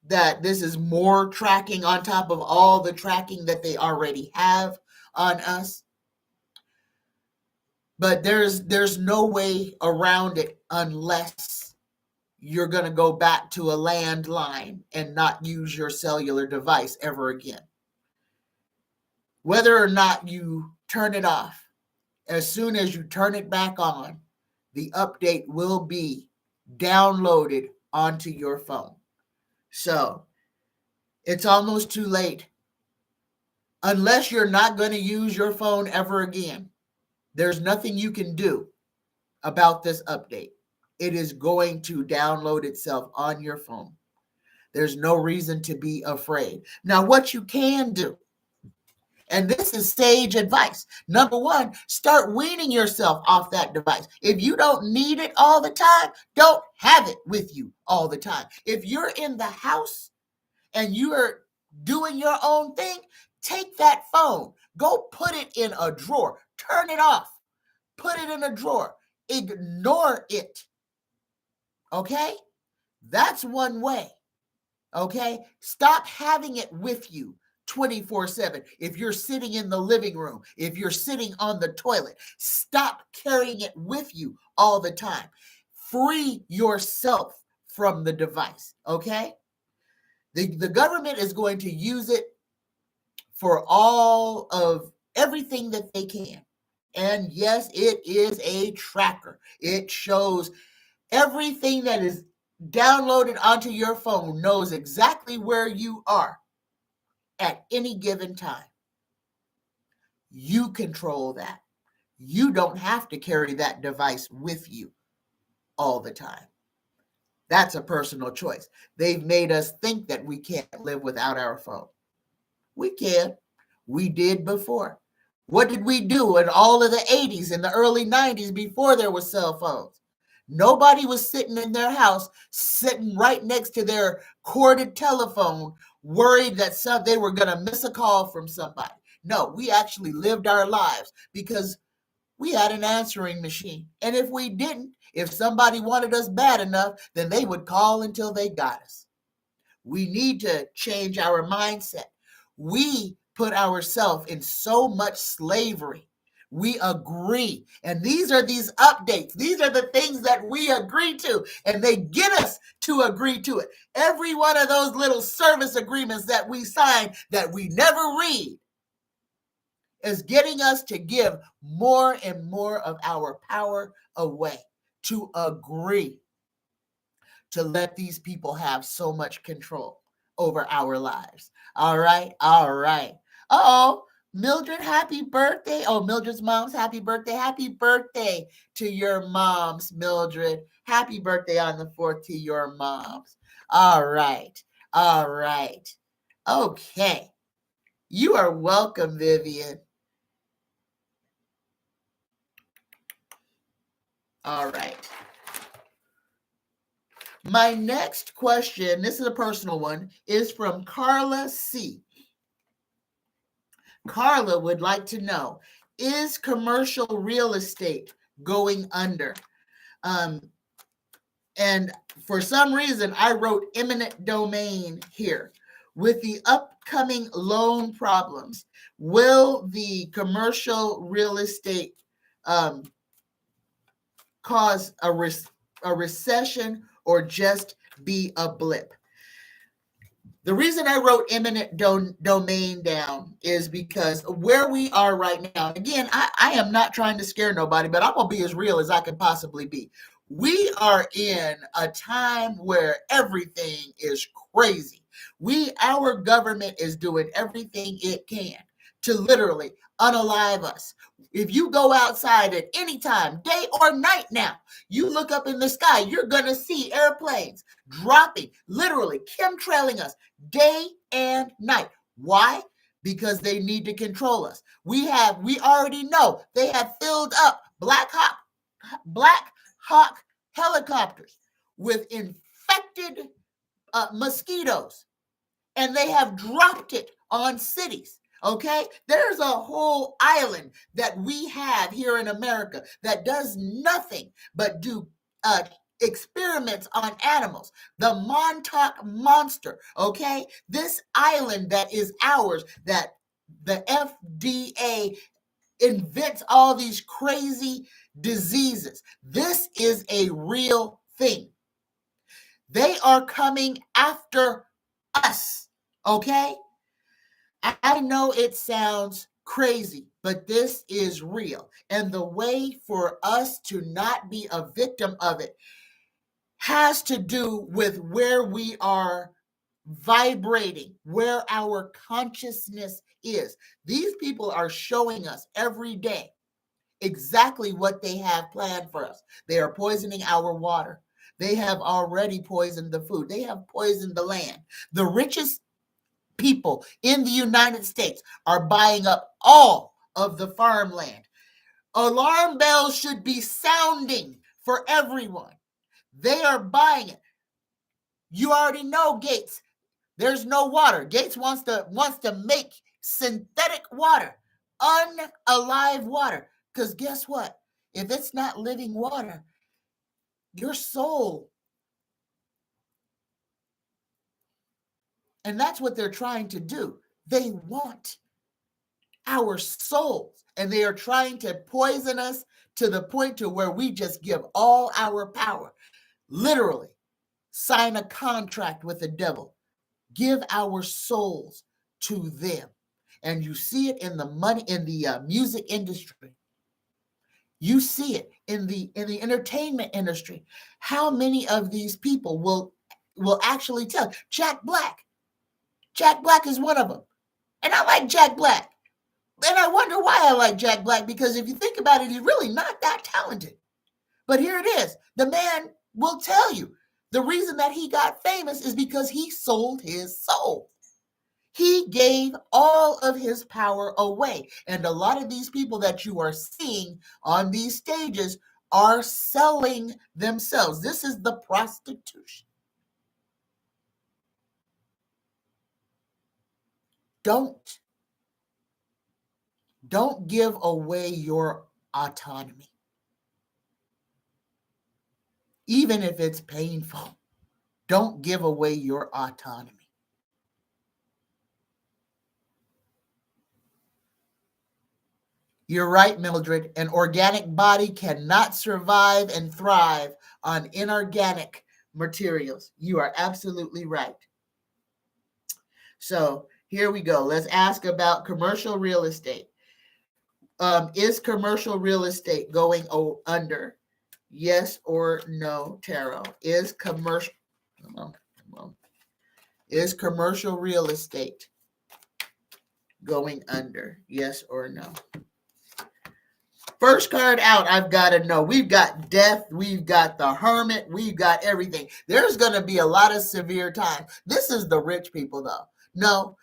Speaker 1: that this is more tracking on top of all the tracking that they already have on us. But there's no way around it unless you're going to go back to a landline and not use your cellular device ever again. Whether or not you turn it off, as soon as you turn it back on, the update will be downloaded onto your phone. So it's almost too late. Unless you're not going to use your phone ever again, there's nothing you can do about this update. It is going to download itself on your phone. There's no reason to be afraid. Now, what you can do, and this is sage advice. Number one, start weaning yourself off that device. If you don't need it all the time, don't have it with you all the time. If you're in the house and you are doing your own thing, take that phone, go put it in a drawer, turn it off, put it in a drawer, ignore it. Okay? That's one way. Okay? Stop having it with you 24/7. If you're sitting in the living room, if you're sitting on the toilet, stop carrying it with you all the time. Free yourself from the device. Okay? The government is going to use it for all of everything that they can. And yes, it is a tracker. It shows everything that is downloaded onto your phone, knows exactly where you are at any given time. You control that. You don't have to carry that device with you all the time. That's a personal choice. They've made us think that we can't live without our phone. We can. We did before. What did we do in all of the 80s and the early 90s before there were cell phones? Nobody was sitting in their house, sitting right next to their corded telephone, worried that they were going to miss a call from somebody. No, we actually lived our lives because we had an answering machine. And if we didn't, if somebody wanted us bad enough, then they would call until they got us. We need to change our mindset. We put ourselves in so much slavery. We agree. And these are these updates. These are the things that we agree to. And they get us to agree to it. Every one of those little service agreements that we sign that we never read is getting us to give more and more of our power away, to agree to let these people have so much control over our lives. All right. All right. Uh-oh. Mildred, happy birthday. Oh, Mildred's mom's happy birthday. Happy birthday to your moms, Mildred. Happy birthday on the 4th to your moms. All right. All right. Okay. You are welcome, Vivian. All right. My next question, this is a personal one, is from Carla C. Carla would like to know, is commercial real estate going under? And for some reason, I wrote eminent domain here. With the upcoming loan problems, will the commercial real estate cause a recession or just be a blip? The reason I wrote eminent domain down is because where we are right now, again, I am not trying to scare nobody, but I'm going to be as real as I can possibly be. We are in a time where everything is crazy. Our government is doing everything it can to literally unalive us. If you go outside at any time, day or night now, you look up in the sky, you're going to see airplanes dropping, literally chemtrailing us day and night. Why? Because they need to control us. We already know they have filled up Black Hawk helicopters with infected mosquitoes, and they have dropped it on cities. Okay, there's a whole island that we have here in America that does nothing but do experiments on animals. The Montauk monster. Okay, this island that is ours, that the FDA invents all these crazy diseases. This is a real thing. They are coming after us. Okay. I know it sounds crazy, but this is real. And the way for us to not be a victim of it has to do with where we are vibrating, where our consciousness is. These people are showing us every day exactly what they have planned for us. They are poisoning our water. They have already poisoned the food. They have poisoned the land. The richest people in the United States are buying up all of the farmland. Alarm bells should be sounding for everyone. They are buying it. You already know, Gates. There's no water. Gates wants to make synthetic water, unalive water. Because guess what? If it's not living water, your soul, and that's what they're trying to do. They want our souls, and they are trying to poison us to the point to where we just give all our power. Literally, sign a contract with the devil. Give our souls to them. And you see it in the money, in the music industry. You see it in the entertainment industry. How many of these people will actually tell? Jack Black is one of them. And I like Jack Black. And I wonder why I like Jack Black, because if you think about it, he's really not that talented. But here it is. The man will tell you the reason that he got famous is because he sold his soul. He gave all of his power away. And a lot of these people that you are seeing on these stages are selling themselves. This is the prostitution. Don't give away your autonomy. Even if it's painful, don't give away your autonomy. You're right, Mildred. An organic body cannot survive and thrive on inorganic materials. You are absolutely right. So here we go. Let's ask about commercial real estate. Is commercial real estate going under? Yes or no, Tarot? Is commercial real estate going under? Yes or no? First card out, I've got to know. We've got death. We've got the hermit. We've got everything. There's going to be a lot of severe times. This is the rich people, though. No,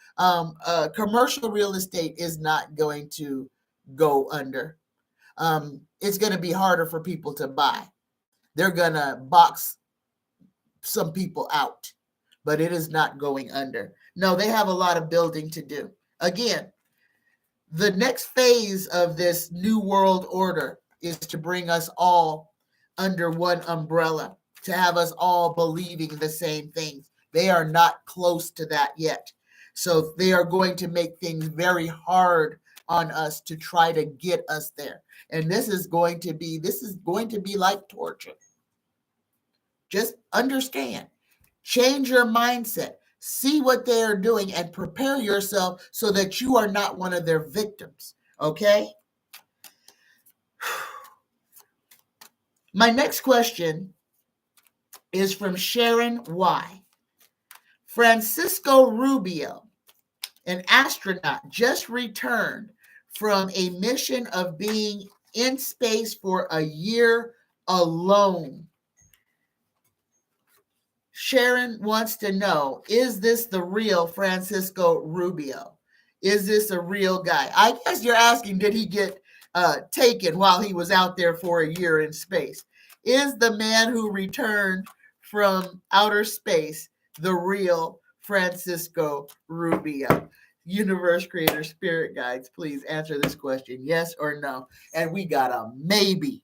Speaker 1: commercial real estate is not going to go under. It's going to be harder for people to buy. They're going to box some people out, but it is not going under. No, they have a lot of building to do. Again, the next phase of this new world order is to bring us all under one umbrella, to have us all believing the same things. They are not close to that yet. So they are going to make things very hard on us to try to get us there. And this is going to be like torture. Just understand, change your mindset. See what they are doing and prepare yourself so that you are not one of their victims, okay? My next question is from Sharon Y. Francisco Rubio, an astronaut, just returned from a mission of being in space for a year alone. Sharon wants to know, is this the real Francisco Rubio? Is this a real guy? I guess you're asking, did he get taken while he was out there for a year in space? Is the man who returned from outer space the real Francisco Rubio? Universe creator, spirit guides, please answer this question, yes or no. And we got a maybe.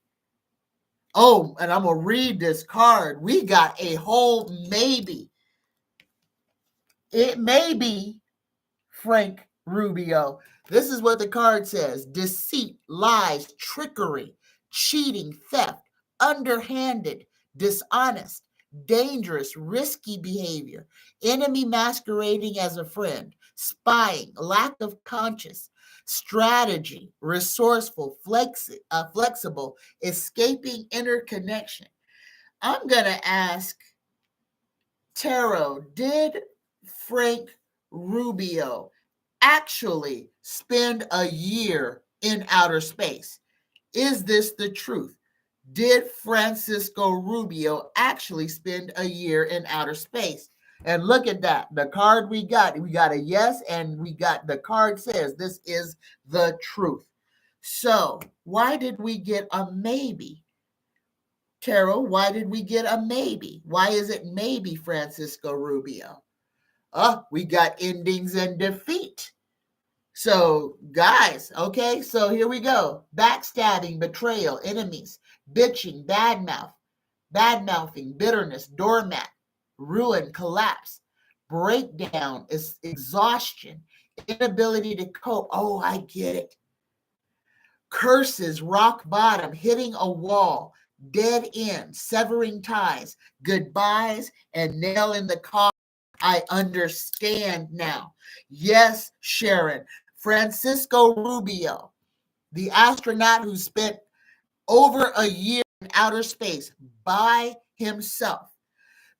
Speaker 1: Oh, and I'm going to read this card. We got a whole maybe. It may be Frank Rubio. This is what the card says: deceit, lies, trickery, cheating, theft, underhanded, dishonest, dangerous, risky behavior, enemy masquerading as a friend, spying, lack of conscience, strategy, resourceful, flexible, escaping interconnection. I'm going to ask Tarot, did Frank Rubio actually spend a year in outer space? Is this the truth? Did Francisco Rubio actually spend a year in outer space? And look at that. The card we got a yes, and we got the card says this is the truth. So, why did we get a maybe? Carol, why did we get a maybe? Why is it maybe Francisco Rubio? We got endings and defeat. So, guys, okay, so here we go. Backstabbing, betrayal, enemies, bitching, bad mouthing, bitterness, doormat, ruin, collapse, breakdown, is exhaustion, inability to cope. Oh, I get it. Curses, rock bottom, hitting a wall, dead end, severing ties, goodbyes, and nail in the coffin. I understand now. Yes, Sharon. Francisco Rubio, the astronaut who spent over a year in outer space by himself.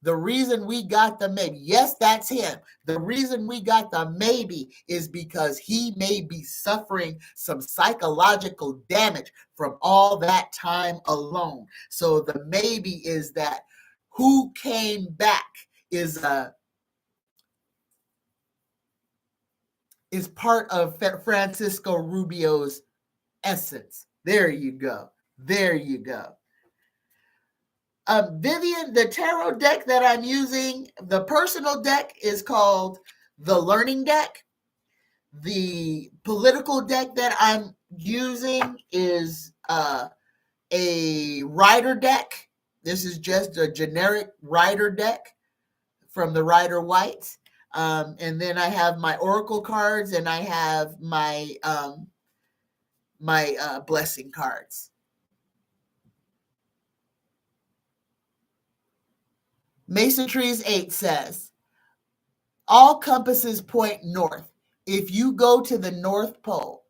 Speaker 1: The reason we got the maybe, yes, that's him. The reason we got the maybe is because he may be suffering some psychological damage from all that time alone. So the maybe is that who came back is part of Francisco Rubio's essence. There you go. There you go. Vivian, the tarot deck that I'm using, the personal deck is called the Learning Deck. The political deck that I'm using is a Rider deck. This is just a generic Rider deck from the Rider Whites. And then I have my Oracle cards, and I have my blessing cards. Mason Trees 8 says, all compasses point north. If you go to the North Pole,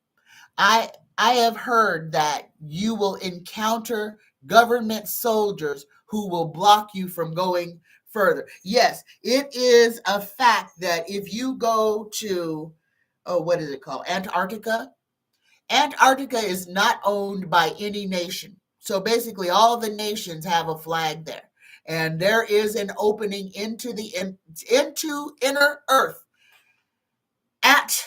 Speaker 1: I have heard that you will encounter government soldiers who will block you from going further. Yes, it is a fact that if you go to, what is it called? Antarctica. Antarctica is not owned by any nation. So basically all the nations have a flag there. And there is an opening into inner earth at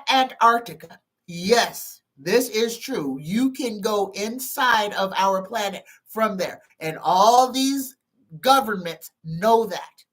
Speaker 1: Antarctica. Yes, this is true. You can go inside of our planet from there. And all these governments know that.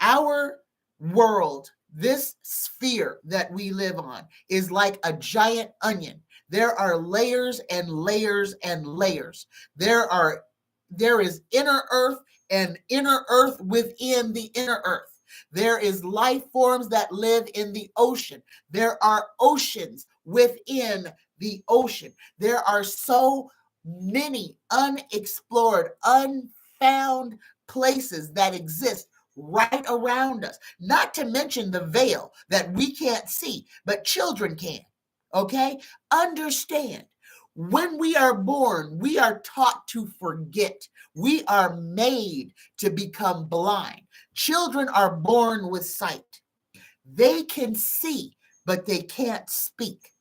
Speaker 1: Our world, this sphere that we live on, is like a giant onion. There are layers and layers and layers. There is inner earth and inner earth within the inner earth. There is life forms that live in the ocean. There are oceans within the ocean. There are so many unexplored, unfound places that exist right around us, not to mention the veil that we can't see, but children can. Okay? Understand. When we are born, we are taught to forget. We are made to become blind. Children are born with sight. They can see, but they can't speak.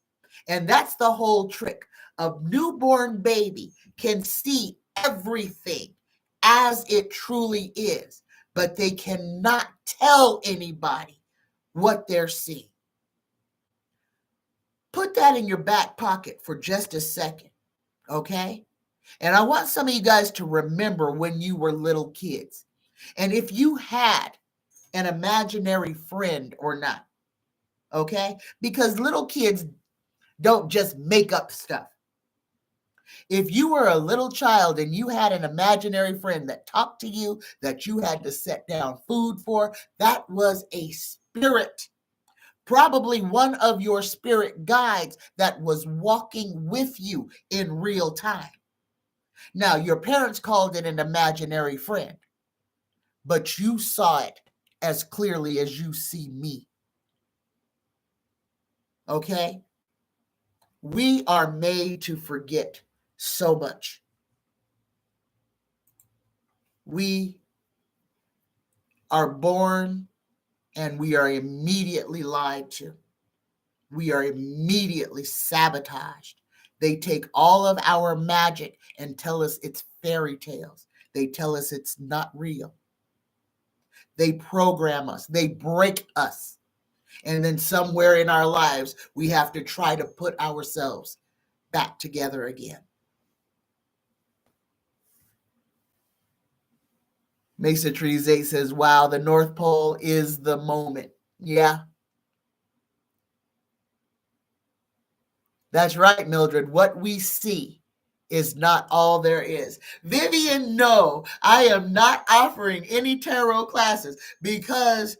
Speaker 1: And that's the whole trick. A newborn baby can see everything as it truly is, but they cannot tell anybody what they're seeing. Put that in your back pocket for just a second, okay? And I want some of you guys to remember when you were little kids. And if you had an imaginary friend or not, okay? Because little kids don't just make up stuff. If you were a little child and you had an imaginary friend that talked to you, that you had to set down food for, that was a spirit. Probably one of your spirit guides that was walking with you in real time. Now, your parents called it an imaginary friend, but you saw it as clearly as you see me. Okay? We are made to forget so much. We are born and we are immediately lied to. We are immediately sabotaged. They take all of our magic and tell us it's fairy tales. They tell us it's not real. They program us. They break us. And then somewhere in our lives, we have to try to put ourselves back together again. Mesa Trees 8 says, wow, the North Pole is the moment. Yeah. That's right, Mildred. What we see is not all there is. Vivian, no, I am not offering any tarot classes because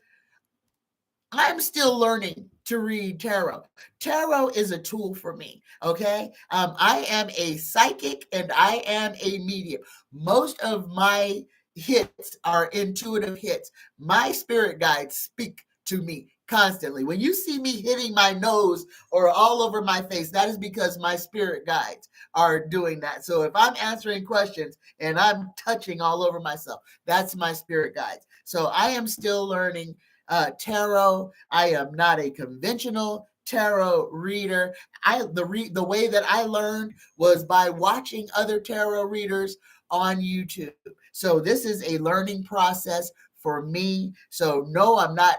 Speaker 1: I'm still learning to read tarot. Tarot is a tool for me, okay? I am a psychic and I am a medium. Most of my hits are intuitive hits. My spirit guides speak to me constantly. When you see me hitting my nose or all over my face, that is because my spirit guides are doing that. So if I'm answering questions and I'm touching all over myself, that's my spirit guides. So I am still learning tarot. I am not a conventional tarot reader. The way that I learned was by watching other tarot readers on YouTube. So this is a learning process for me. So no, I'm not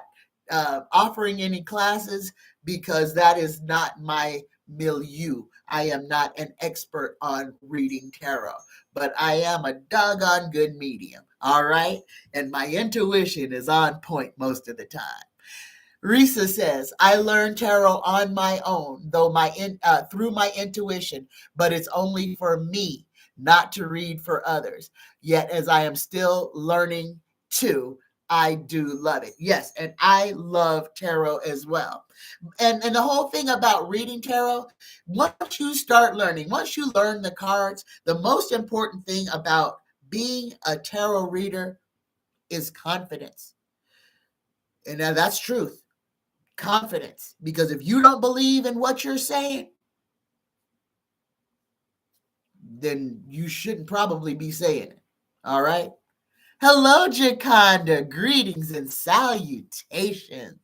Speaker 1: offering any classes because that is not my milieu. I am not an expert on reading tarot, but I am a doggone good medium. All right. And my intuition is on point most of the time. Risa says, I learned tarot on my own, though through my intuition, but it's only for me, not to read for others. Yet, as I am still learning too, I do love it. Yes, and I love tarot as well. And the whole thing about reading tarot, once you start learning, once you learn the cards, the most important thing about being a tarot reader is confidence. And now that's truth. Confidence. Because if you don't believe in what you're saying, then you shouldn't probably be saying it. All right. Hello, Jaconda. Greetings and salutations.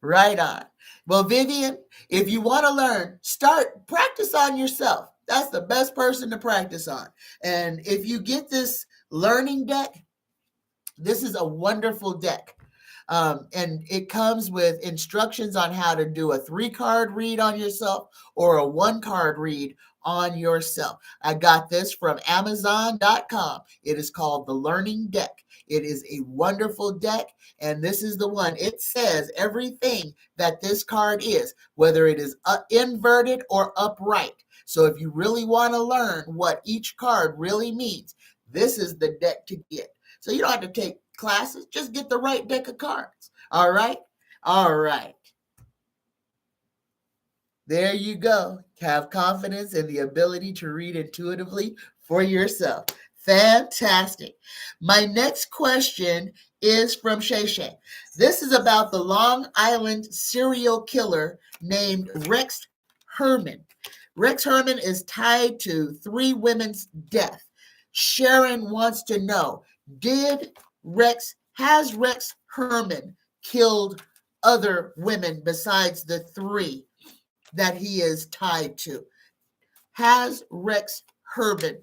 Speaker 1: Right on. Well, Vivian, if you want to learn, practice on yourself. That's the best person to practice on. And if you get this learning deck, this is a wonderful deck. And it comes with instructions on how to do a 3-card read on yourself or a 1-card read on yourself. I got this from Amazon.com. It is called the Learning Deck. It is a wonderful deck, and this is the one. It says everything that this card is, whether it is inverted or upright. So if you really want to learn what each card really means, this is the deck to get. So you don't have to take classes, just get the right deck of cards. All right? All right. There you go. Have confidence in the ability to read intuitively for yourself. Fantastic. My next question is from Sachet. This is about the Long Island serial killer named Rex Herman. Rex Herman is tied to 3 women's death. Sharon wants to know, has Rex Herman killed other women besides the 3 that he is tied to? Has Rex Herman,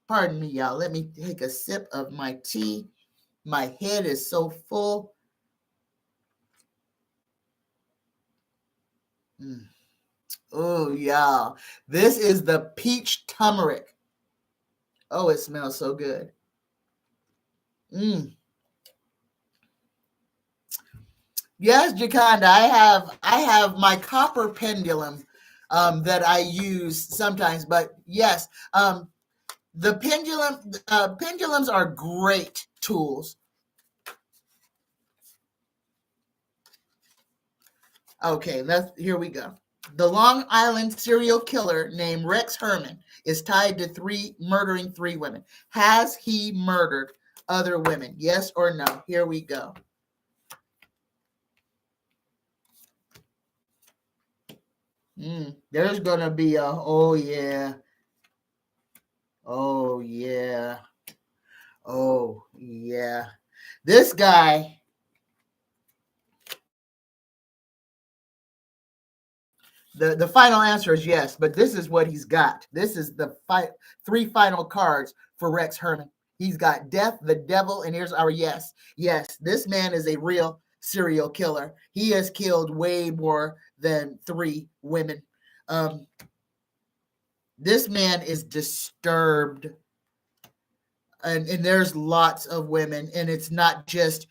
Speaker 1: pardon me, y'all, let me take a sip of my tea. My head is so full. Oh, y'all, this is the peach turmeric. Oh, it smells so good. Yes, Jaconda, I have my copper pendulum that I use sometimes, but yes, the pendulums are great tools. Okay, here we go. The Long Island serial killer named Rex Herman is tied to murdering 3 women. Has he murdered other women? Yes or no? Here we go. There's gonna be oh yeah. Oh yeah. Oh yeah. This guy The final answer is yes, but this is what he's got. This is the three final cards for Rex Herman. He's got death, the devil, and here's our yes. Yes, this man is a real serial killer. He has killed way more than 3 women. This man is disturbed. And there's lots of women, and it's not just,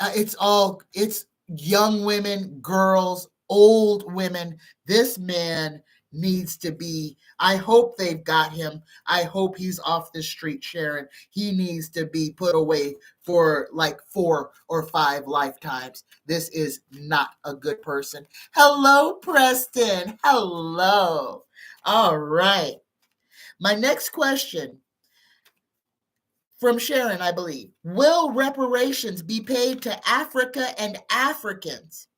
Speaker 1: it's young women, girls, old women. This man needs to be, I hope they've got him. I hope he's off the street, Sharon. He needs to be put away for like 4 or 5 lifetimes. This is not a good person. Hello, Preston. Hello. All right. My next question from Sharon, I believe. Will reparations be paid to Africa and Africans?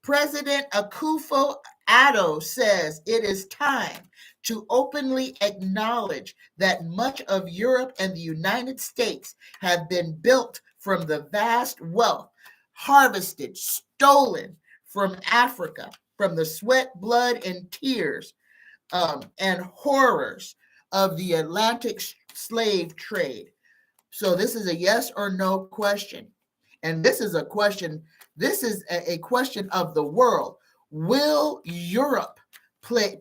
Speaker 1: President Akufo-Addo says it is time to openly acknowledge that much of Europe and the United States have been built from the vast wealth harvested, stolen from Africa, from the sweat, blood, and tears and horrors of the Atlantic slave trade. So this is a yes or no question. And this is a question of the world. Will Europe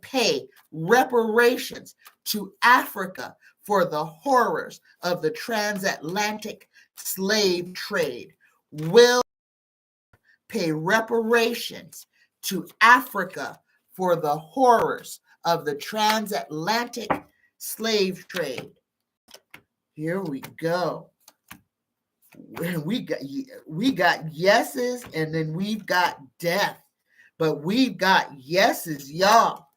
Speaker 1: pay reparations to Africa for the horrors of the transatlantic slave trade? Will pay reparations to Africa for the horrors of the transatlantic slave trade? Here we go. We got yeses, and then we've got death. But we've got yeses, y'all.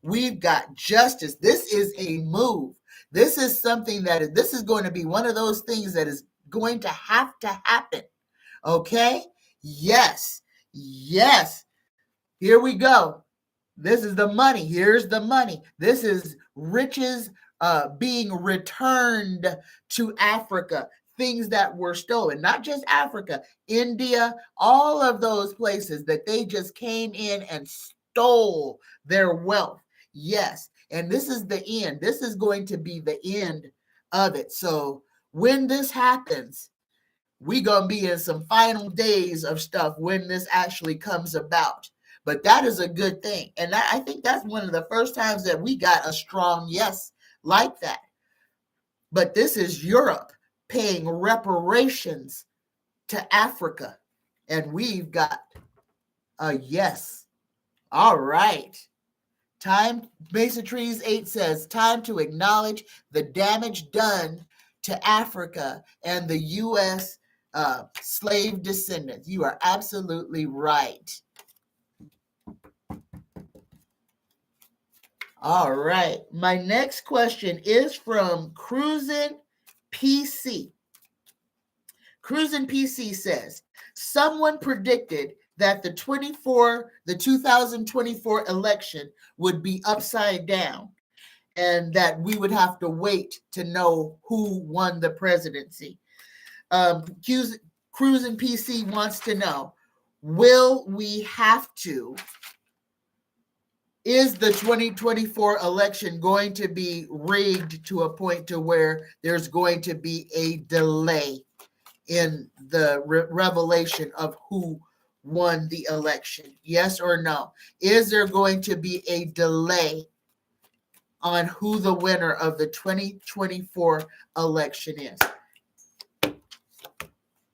Speaker 1: We've got justice. This is a move. This is something this is going to be one of those things that is going to have to happen. Okay? Yes. Yes. Here we go. This is the money. Here's the money. This is riches being returned to Africa. Things that were stolen, not just Africa, India, all of those places that they just came in and stole their wealth. Yes. And this is the end. This is going to be the end of it. So when this happens, we're going to be in some final days of stuff when this actually comes about. But that is a good thing. And I think that's one of the first times that we got a strong yes like that. But this is Europe paying reparations to Africa. And we've got a yes. All right. Mason Trees 8 says, time to acknowledge the damage done to Africa and the U.S. Slave descendants. You are absolutely right. All right. My next question is from Cruisin' PC. Cruisin' PC says, someone predicted that the 2024 election would be upside down and that we would have to wait to know who won the presidency. Cruisin' PC wants to know, will we have to? Is the 2024 election going to be rigged to a point to where there's going to be a delay in the revelation of who won the election? Yes or no? Is there going to be a delay on who the winner of the 2024 election is?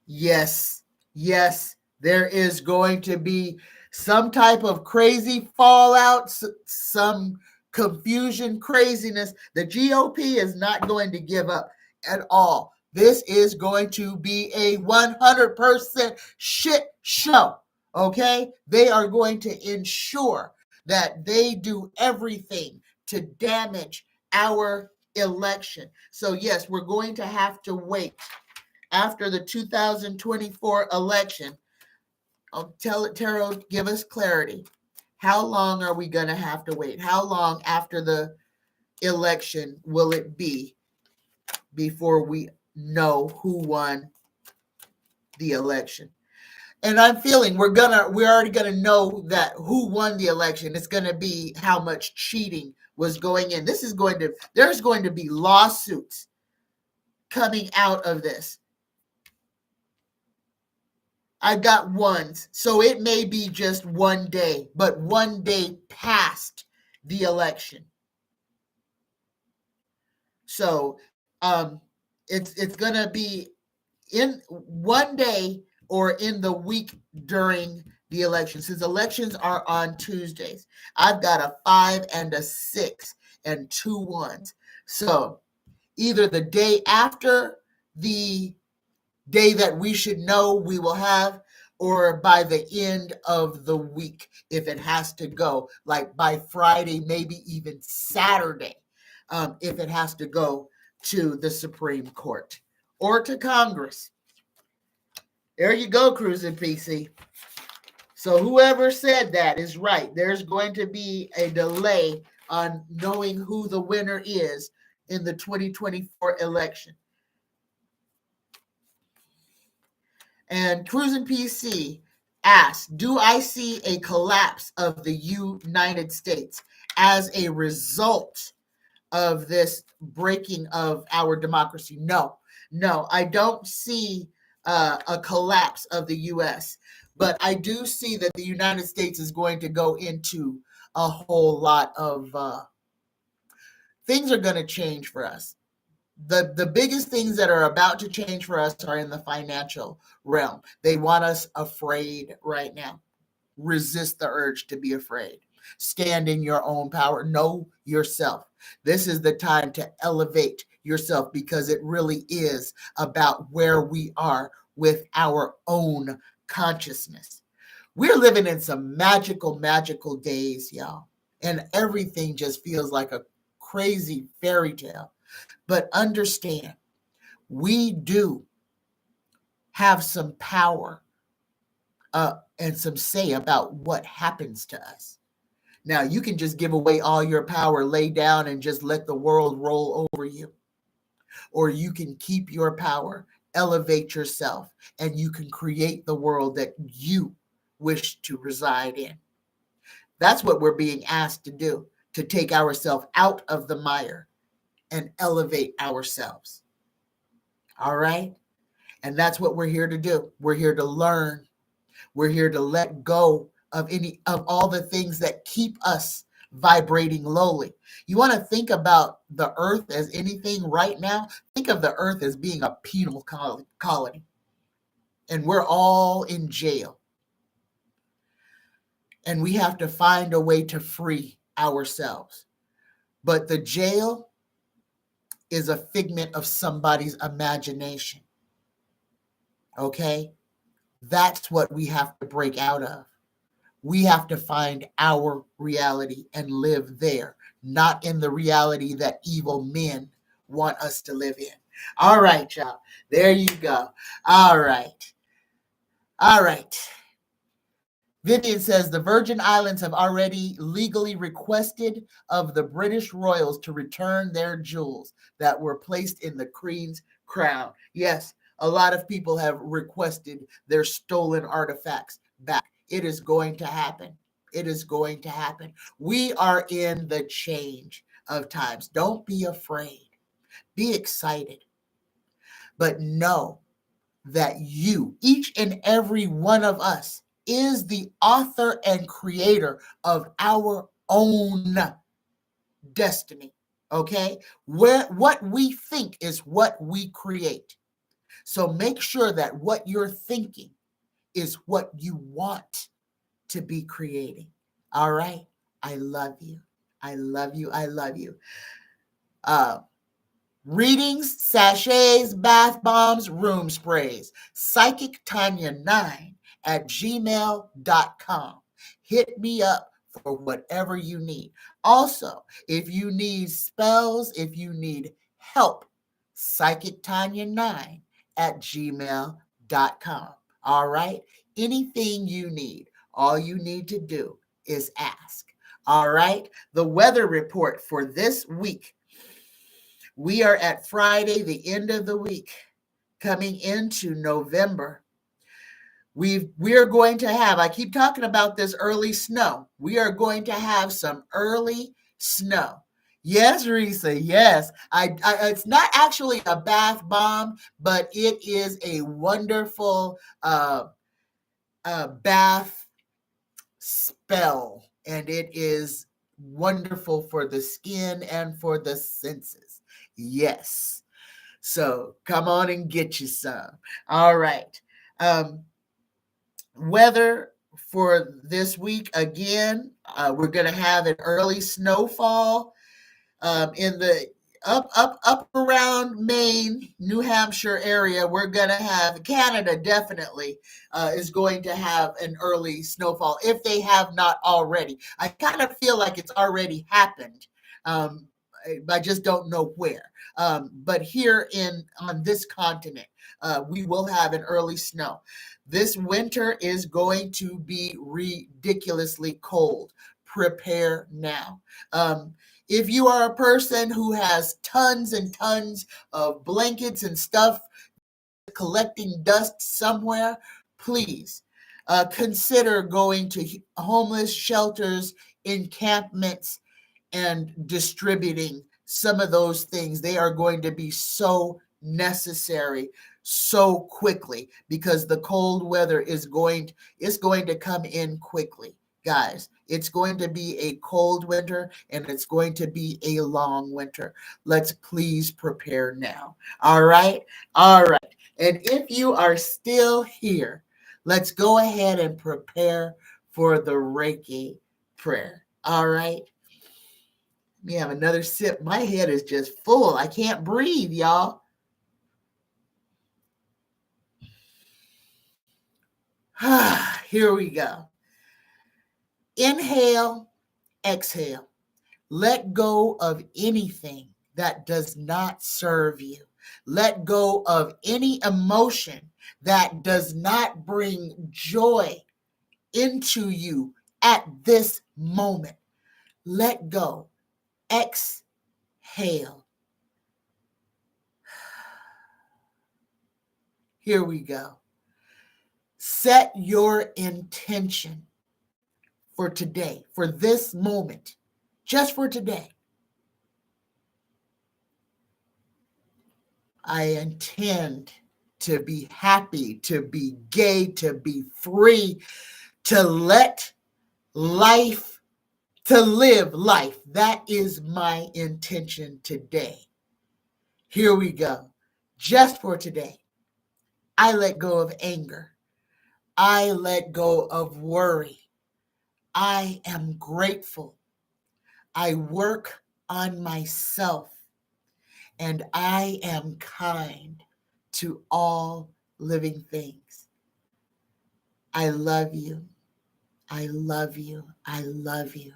Speaker 1: Yes. Yes, there is going to be some type of crazy fallout, some confusion, craziness. The GOP is not going to give up at all. This is going to be a 100% shit show, okay? They are going to ensure that they do everything to damage our election. So yes, we're going to have to wait after the 2024 election. I'll tell it, Tarot, give us clarity. How long are we going to have to wait? How long after the election will it be before we know who won the election? And I'm feeling we're already gonna know that who won the election. It's gonna be how much cheating was going in. There's going to be lawsuits coming out of this. I got ones, so it may be just one day, but one day past the election. So it's gonna be in one day or in the week during the election. Since elections are on Tuesdays, I've got a 5 and a 6 and 2 ones. So either the day after the day that we should know we will have, or by the end of the week, if it has to go, like by Friday, maybe even Saturday, if it has to go to the Supreme Court or to Congress. There you go, Cruising PC. So whoever said that is right. There's going to be a delay on knowing who the winner is in the 2024 election. And Cruising PC asks, do I see a collapse of the United States as a result of this breaking of our democracy? No, I don't see a collapse of the U.S., but I do see that the United States is going to go into a whole lot of things are going to change for us. The biggest things that are about to change for us are in the financial realm. They want us afraid right now. Resist the urge to be afraid. Stand in your own power. Know yourself. This is the time to elevate yourself, because it really is about where we are with our own consciousness. We're living in some magical, magical days, y'all. And everything just feels like a crazy fairy tale. But understand, we do have some power and some say about what happens to us. Now, you can just give away all your power, lay down, and just let the world roll over you. Or you can keep your power, elevate yourself, and you can create the world that you wish to reside in. That's what we're being asked to do, to take ourselves out of the mire and elevate ourselves. All right? And that's what we're here to do. We're here to learn. We're here to let go of all the things that keep us vibrating lowly. You want to think about the earth as anything right now? Think of the earth as being a penal colony. And we're all in jail. And we have to find a way to free ourselves. But the jail is a figment of somebody's imagination. Okay? That's what we have to break out of. We have to find our reality and live there, not in the reality that evil men want us to live in. All right, y'all. There you go. All right. Vivian says the Virgin Islands have already legally requested of the British royals to return their jewels that were placed in the Queen's crown. Yes, a lot of people have requested their stolen artifacts back. It is going to happen. It is going to happen. We are in the change of times. Don't be afraid. Be excited. But know that you, each and every one of us, is the author and creator of our own destiny. Okay? What we think is what we create. So make sure that what you're thinking is what you want to be creating. All right? I love you. I love you. I love you. Readings, sachets, bath bombs, room sprays. Psychic Tanya 9 at gmail.com. Hit me up for whatever you need. Also, if you need spells, if you need help, Psychic Tanya 9 at gmail.com. All right? Anything you need, all you need to do is ask. All right? The weather report for this week. We are at Friday, the end of the week, coming into November. We are going to have, I keep talking about this early snow. We are going to have some early snow. Yes, Risa, yes. It's not actually a bath bomb, but it is a wonderful bath spell, and it is wonderful for the skin and for the senses. Yes. So come on and get you some. All right. Weather for this week again, we're going to have an early snowfall in the up around Maine, New Hampshire area. We're going to have Canada definitely is going to have an early snowfall if they have not already. I kind of feel like it's already happened. I just don't know where. But here on this continent, we will have an early snow. This winter is going to be ridiculously cold. Prepare now. If you are a person who has tons and tons of blankets and stuff collecting dust somewhere, please consider going to homeless shelters, encampments, and distributing some of those things. They are going to be so necessary so quickly because the cold weather is going to come in quickly, guys. It's going to be a cold winter and it's going to be a long winter. Let's please prepare now. All right. And if you are still here, let's go ahead and prepare for the Reiki prayer. All right. Let me have another sip. My head is just full. I can't breathe, y'all. Here we go. Inhale, exhale. Let go of anything that does not serve you. Let go of any emotion that does not bring joy into you at this moment. Let go. Exhale. Here we go. Set your intention for today, for this moment, just for today. I intend to be happy, to be gay, to be free, to live life. That is my intention today. Here we go. Just for today. I let go of anger. I let go of worry. I am grateful. I work on myself. And I am kind to all living things. I love you. I love you. I love you.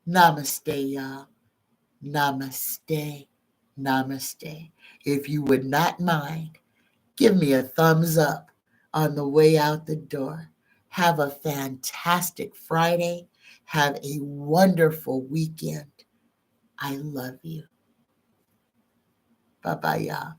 Speaker 1: Namaste, y'all. Namaste. Namaste. If you would not mind, give me a thumbs up on the way out the door. Have a fantastic Friday. Have a wonderful weekend. I love you. Bye-bye, y'all.